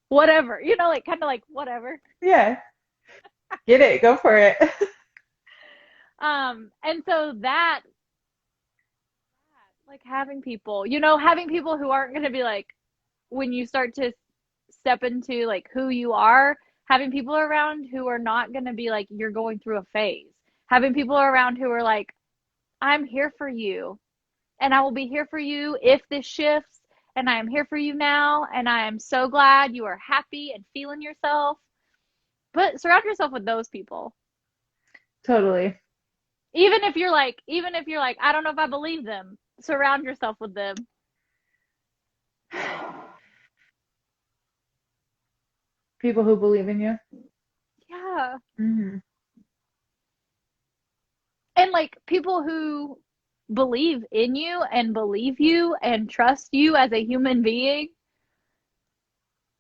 Whatever. Like kind of like whatever. Yeah, get it, go for it. And so that like having people who aren't going to be like when you start to step into like who you are, having people around who are not going to be like you're going through a phase. Having people around who are like I'm here for you and I will be here for you if this shifts and I am here for you now and I am so glad you are happy and feeling yourself. But surround yourself with those people. Totally. Even if you're like I don't know if I believe them, surround yourself with them. People who believe in you. Yeah. Hmm. And like people who believe in you and believe you and trust you as a human being,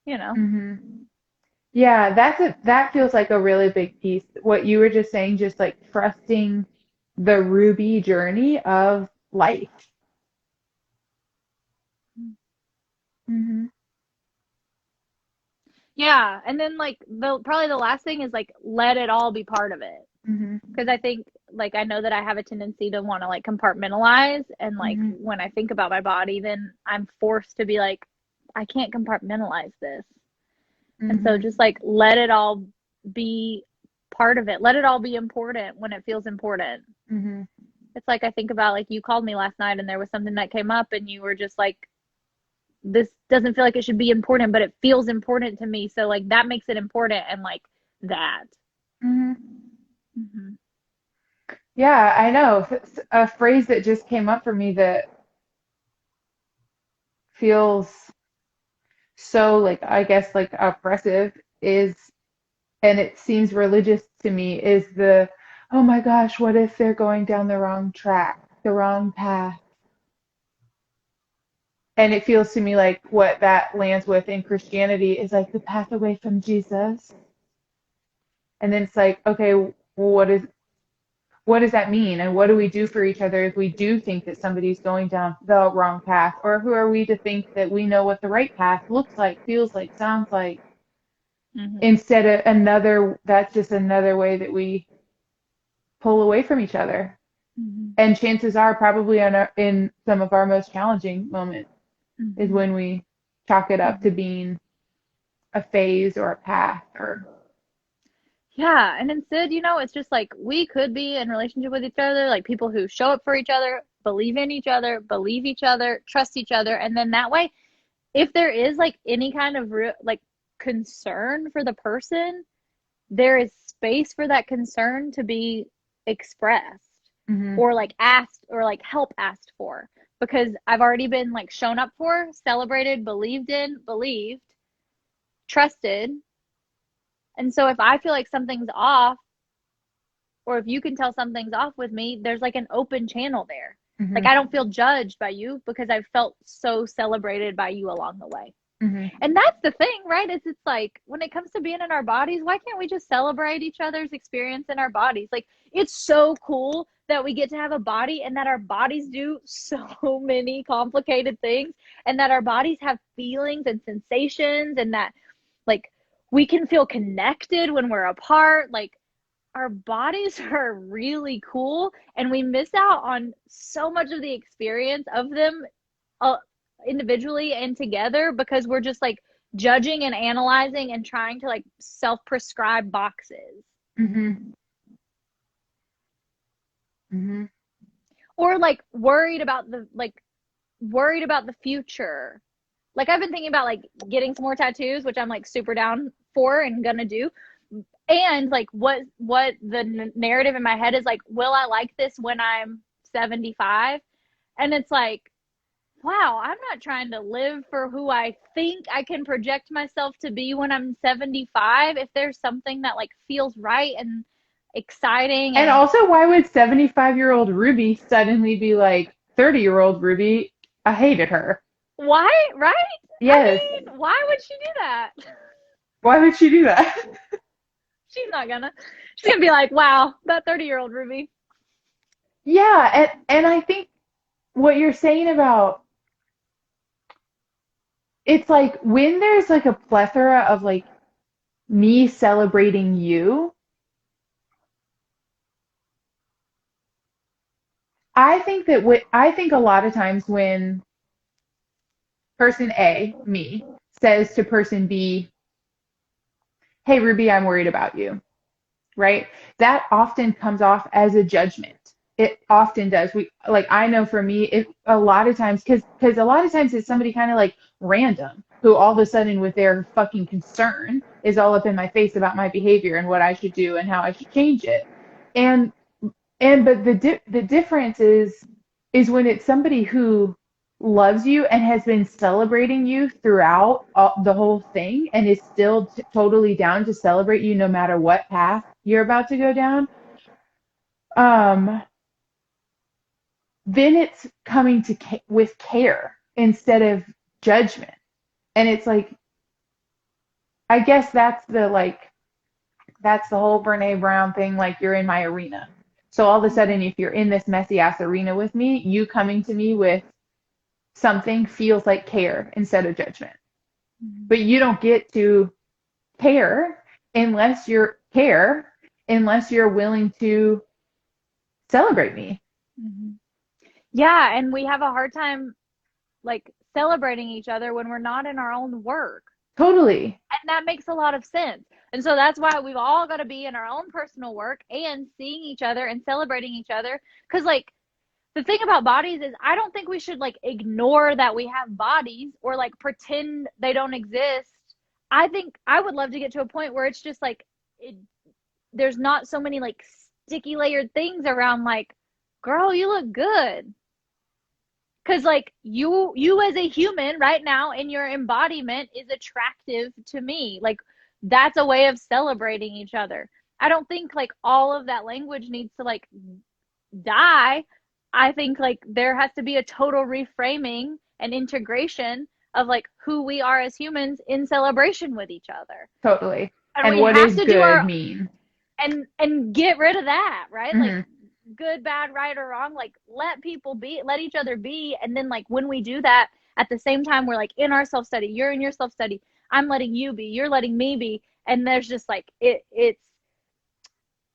you know. Hmm. Yeah, that feels like a really big piece. What you were just saying, just like trusting the Ruby journey of life. Hmm. Yeah, and then like the probably the last thing is like let it all be part of it. Hmm. Because I think like I know that I have a tendency to want to like compartmentalize and like Hmm. when I think about my body then I'm forced to be like I can't compartmentalize this. And so Hmm. just like let it all be part of it. Let it all be important when it feels important. Hmm. It's like I think about like you called me last night and there was something that came up and you were just like this doesn't feel like it should be important but it feels important to me. So like that makes it important and like that. Hmm. Mm-hmm. Yeah, I know. A phrase that just came up for me that feels so like I guess like oppressive is, and it seems religious to me, is the, oh my gosh, what if they're going down the wrong track, the wrong path? And it feels to me like what that lands with in Christianity is like the path away from Jesus. And then it's like, okay, well, what does that mean? And what do we do for each other if we do think that somebody's going down the wrong path? Or who are we to think that we know what the right path looks like, feels like, sounds like? Mm-hmm. Instead of that's just another way that we pull away from each other. Mm-hmm. And chances are probably in some of our most challenging moments Mm-hmm. is when we chalk it up to being a phase or a path or Yeah, and instead, it's just like we could be in relationship with each other, like people who show up for each other, believe in each other, believe each other, trust each other, and then that way, if there is like any kind of like concern for the person, there is space for that concern to be expressed or like asked or like help asked for because I've already been like shown up for, celebrated, believed in, believed, trusted. And so if I feel like something's off, or if you can tell something's off with me, there's like an open channel there. Like I don't feel judged by you because I've felt so celebrated by you along the way. And that's the thing, right? It's like when it comes to being in our bodies, why can't we just celebrate each other's experience in our bodies? Like it's so cool that we get to have a body and that our bodies do so many complicated things and that our bodies have feelings and sensations and that like we can feel connected when we're apart. Like our bodies are really cool and we miss out on so much of the experience of them individually and together because we're just like judging and analyzing and trying to like self-prescribe boxes. Or like worried about the future. Like I've been thinking about like getting some more tattoos, which I'm like super down for and gonna do. And like what the narrative in my head is like, will I like this when I'm 75? And it's like, wow, I'm not trying to live for who I think I can project myself to be when I'm 75. If there's something that like feels right and exciting. And also, why would 75-year-old Ruby suddenly be like 30-year-old Ruby? I hated her. Why? Right? Yes. I mean, why would she do that? Why would she do that? She's not gonna. She's gonna be like, wow, that 30-year-old Ruby. Yeah, and I think what you're saying about it's like when there's like a plethora of like me celebrating you, I think that I think a lot of times when person A, me, says to person B, hey Ruby, I'm worried about you, right? That often comes off as a judgment. It often does. I know for me, it a lot of times, because a lot of times it's somebody kind of like random who all of a sudden with their fucking concern is all up in my face about my behavior and what I should do and how I should change it. But the difference is when it's somebody who loves you and has been celebrating you throughout the whole thing and is still totally down to celebrate you no matter what path you're about to go down. Then it's coming to with care instead of judgment. And it's like, I guess that's the whole Brene Brown thing, like you're in my arena. So all of a sudden, if you're in this messy ass arena with me, you coming to me with something feels like care instead of judgment. But you don't get to care unless you're willing to celebrate me. Yeah, and we have a hard time like celebrating each other when we're not in our own work. Totally. And that makes a lot of sense. And so that's why we've all got to be in our own personal work and seeing each other and celebrating each other. Because like the thing about bodies is I don't think we should like ignore that we have bodies or like pretend they don't exist. I think I would love to get to a point where it's just like there's not so many like sticky layered things around like, girl, you look good. Because like you as a human right now in your embodiment is attractive to me. Like that's a way of celebrating each other. I don't think like all of that language needs to like die. I think like there has to be a total reframing and integration of like who we are as humans in celebration with each other. Totally. And And we what have does to do good our mean? and get rid of that, right? Like Hmm. good, bad, right or wrong, like let people be, let each other be. And then like when we do that at the same time, we're like in our self-study, you're in your self-study, I'm letting you be, you're letting me be. And there's just like it's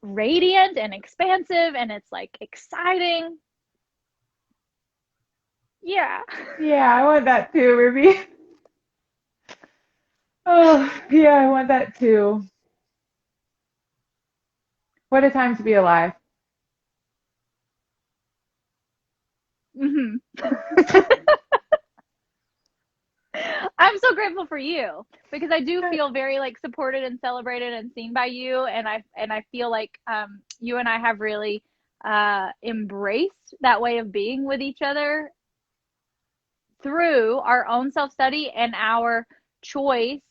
radiant and expansive and it's like exciting. Yeah. Yeah, I want that too, Ruby. Oh, yeah, I want that too. What a time to be alive. Hmm. I'm so grateful for you because I do feel very like supported and celebrated and seen by you, and I feel like you and I have really embraced that way of being with each other through our own self-study and our choice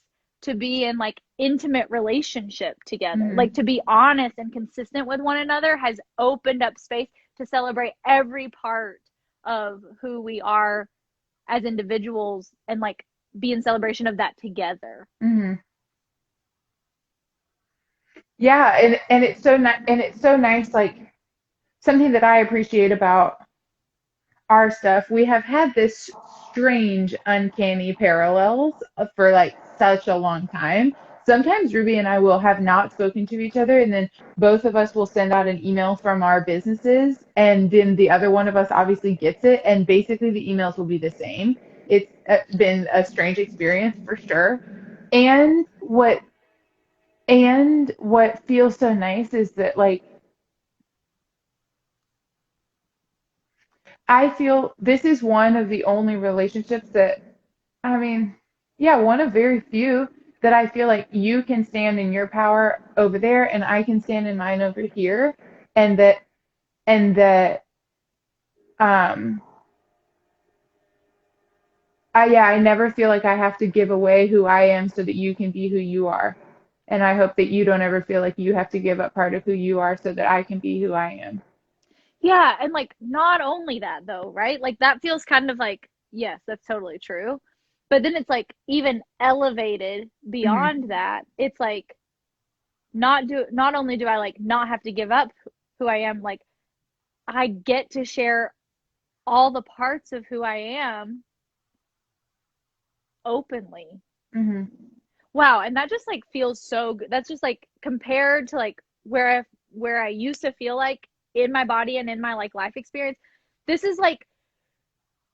to be in like intimate relationship together. Hmm. Like to be honest and consistent with one another has opened up space to celebrate every part of who we are as individuals and like be in celebration of that together. Hmm. Yeah, and it's so and it's so nice, like something that I appreciate about our stuff. We have had this strange, uncanny parallels for like such a long time. Sometimes Ruby and I will have not spoken to each other, and then both of us will send out an email from our businesses, and then the other one of us obviously gets it, and basically the emails will be the same. It's been a strange experience for sure. And what feels so nice is that like I feel this is one of the only relationships that, I mean, yeah, one of very few that I feel like you can stand in your power over there and I can stand in mine over here. And that, um, I never feel like I have to give away who I am so that you can be who you are. And I hope that you don't ever feel like you have to give up part of who you are so that I can be who I am. Yeah, and like not only that though, right? Like that feels kind of like yes, that's totally true. But then it's like even elevated Hmm. beyond that. It's like not only do I like not have to give up who I am, like I get to share all the parts of who I am openly. Hmm. Wow, and that just like feels so good. That's just like compared to like where I used to feel like in my body and in my like life experience. This is like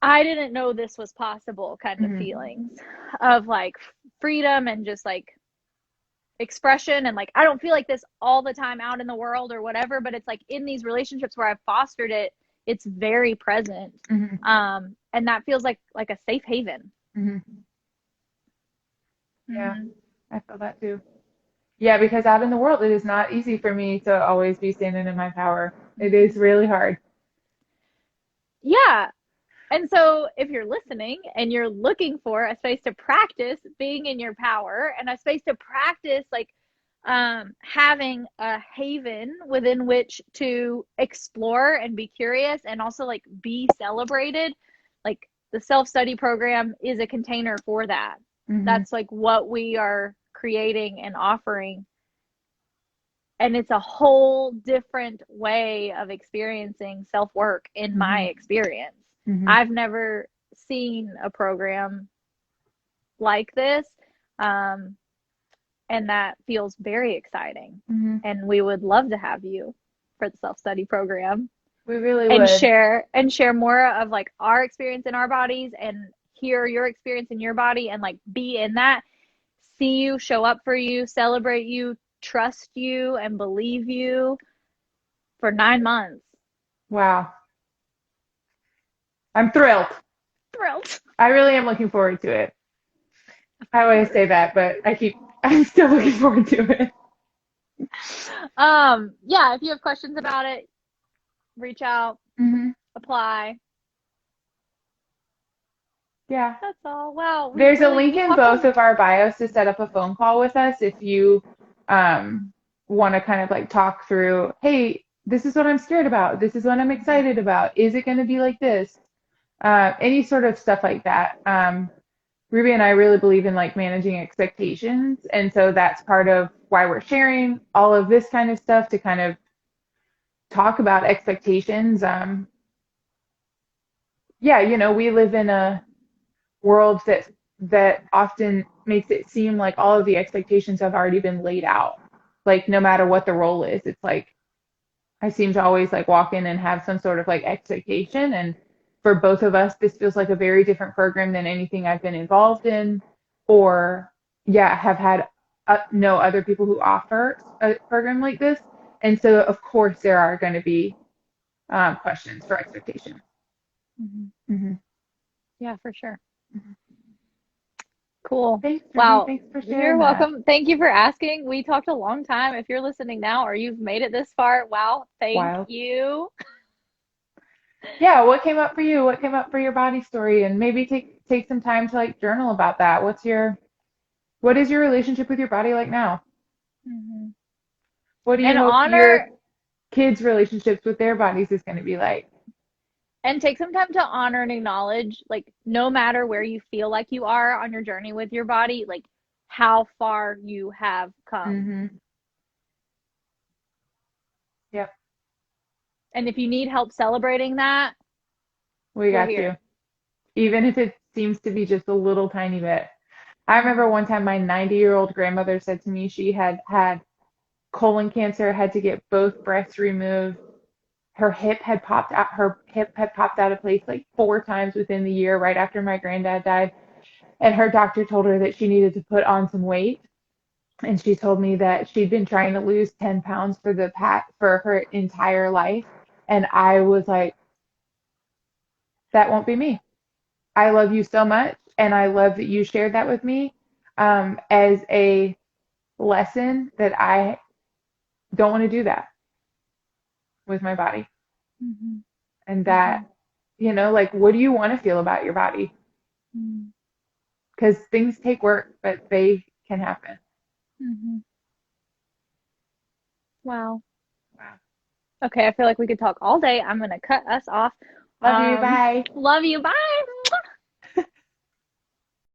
I didn't know this was possible kind of Hmm. feelings of like freedom and just like expression and like I don't feel like this all the time out in the world or whatever, but it's like in these relationships where I've fostered it, it's very present. Hmm. And that feels like a safe haven. Hmm. Yeah, Mm-hmm. I feel that too. Yeah, because out in the world, it is not easy for me to always be standing in my power. It is really hard. Yeah. And so, if you're listening and you're looking for a space to practice being in your power and a space to practice, like having a haven within which to explore and be curious and also like be celebrated, like the self study program is a container for that. Hmm. That's like what we are creating and offering. And it's a whole different way of experiencing self work in my Hmm. experience. Hmm. I've never seen a program like this. Um, and that feels very exciting. Hmm. And we would love to have you for the self study program We really and would. share more of like our experience in our bodies and hear your experience in your body and like be in that, see you, show up for you, celebrate you, trust you, and believe you for 9 months. Wow. I'm thrilled. Thrilled. I really am looking forward to it. I always Course. say that, but I'm still looking forward to it. Yeah, if you have questions about it, reach out, Hmm. apply. Yeah. That's all. Wow, There's a link we in talked both on. of our bios to set up a phone call with us if you um want to kind of like talk through, hey, this is what I'm scared about. This is what I'm excited about. Is it going to be like this? Any sort of stuff like that. Ruby and I really believe in like managing expectations. And so that's part of why we're sharing all of this kind of stuff to kind of talk about expectations. Yeah, we live in a world that often makes it seem like all of the expectations have already been laid out. Like no matter what the role is, it's like I seem to always like walk in and have some sort of like expectation. And for both of us, this feels like a very different program than anything I've been involved in, or yeah, have had no other people who offer a program like this. And so, of course, there are going to be questions for expectation. Mhm. Mm-hmm. Yeah, for sure. Mm-hmm. Cool. Thanks, Ruby. Wow. Thanks for You're sharing that. welcome. Thank you for asking. We talked a long time. If you're listening now or you've made it this far, wow, thank Wild. you. Yeah, what came up for you? What came up for your body story? And maybe take some time to like journal about that. What is your relationship with your body like now? Mhm. What do you And hope honor your kids' relationships with their bodies is going to be like? and take some time to honor and acknowledge, like, no matter where you feel like you are on your journey with your body, like how far you have come. Mm-hmm. Yep, And if you need help celebrating that, we we're got here. you. Even if it seems to be just a little tiny bit. I remember one time my 90-year-old grandmother said to me she had had colon cancer, had to get both breasts removed. Her hip had popped out of place like 4 times within the year right after my granddad died. And her doctor told her that she needed to put on some weight. And she told me that she'd been trying to lose 10 pounds for her entire life. And I was like, that won't be me. I love you so much. And I love that you shared that with me as a lesson that I don't want to do that with my body. Mhm. And that, like, what do you want to feel about your body? Mhm. Because things take work, but they can happen. Mhm. Wow. Wow. Okay, I feel like we could talk all day. I'm gonna cut us off. Love you. Bye. Love you. Bye.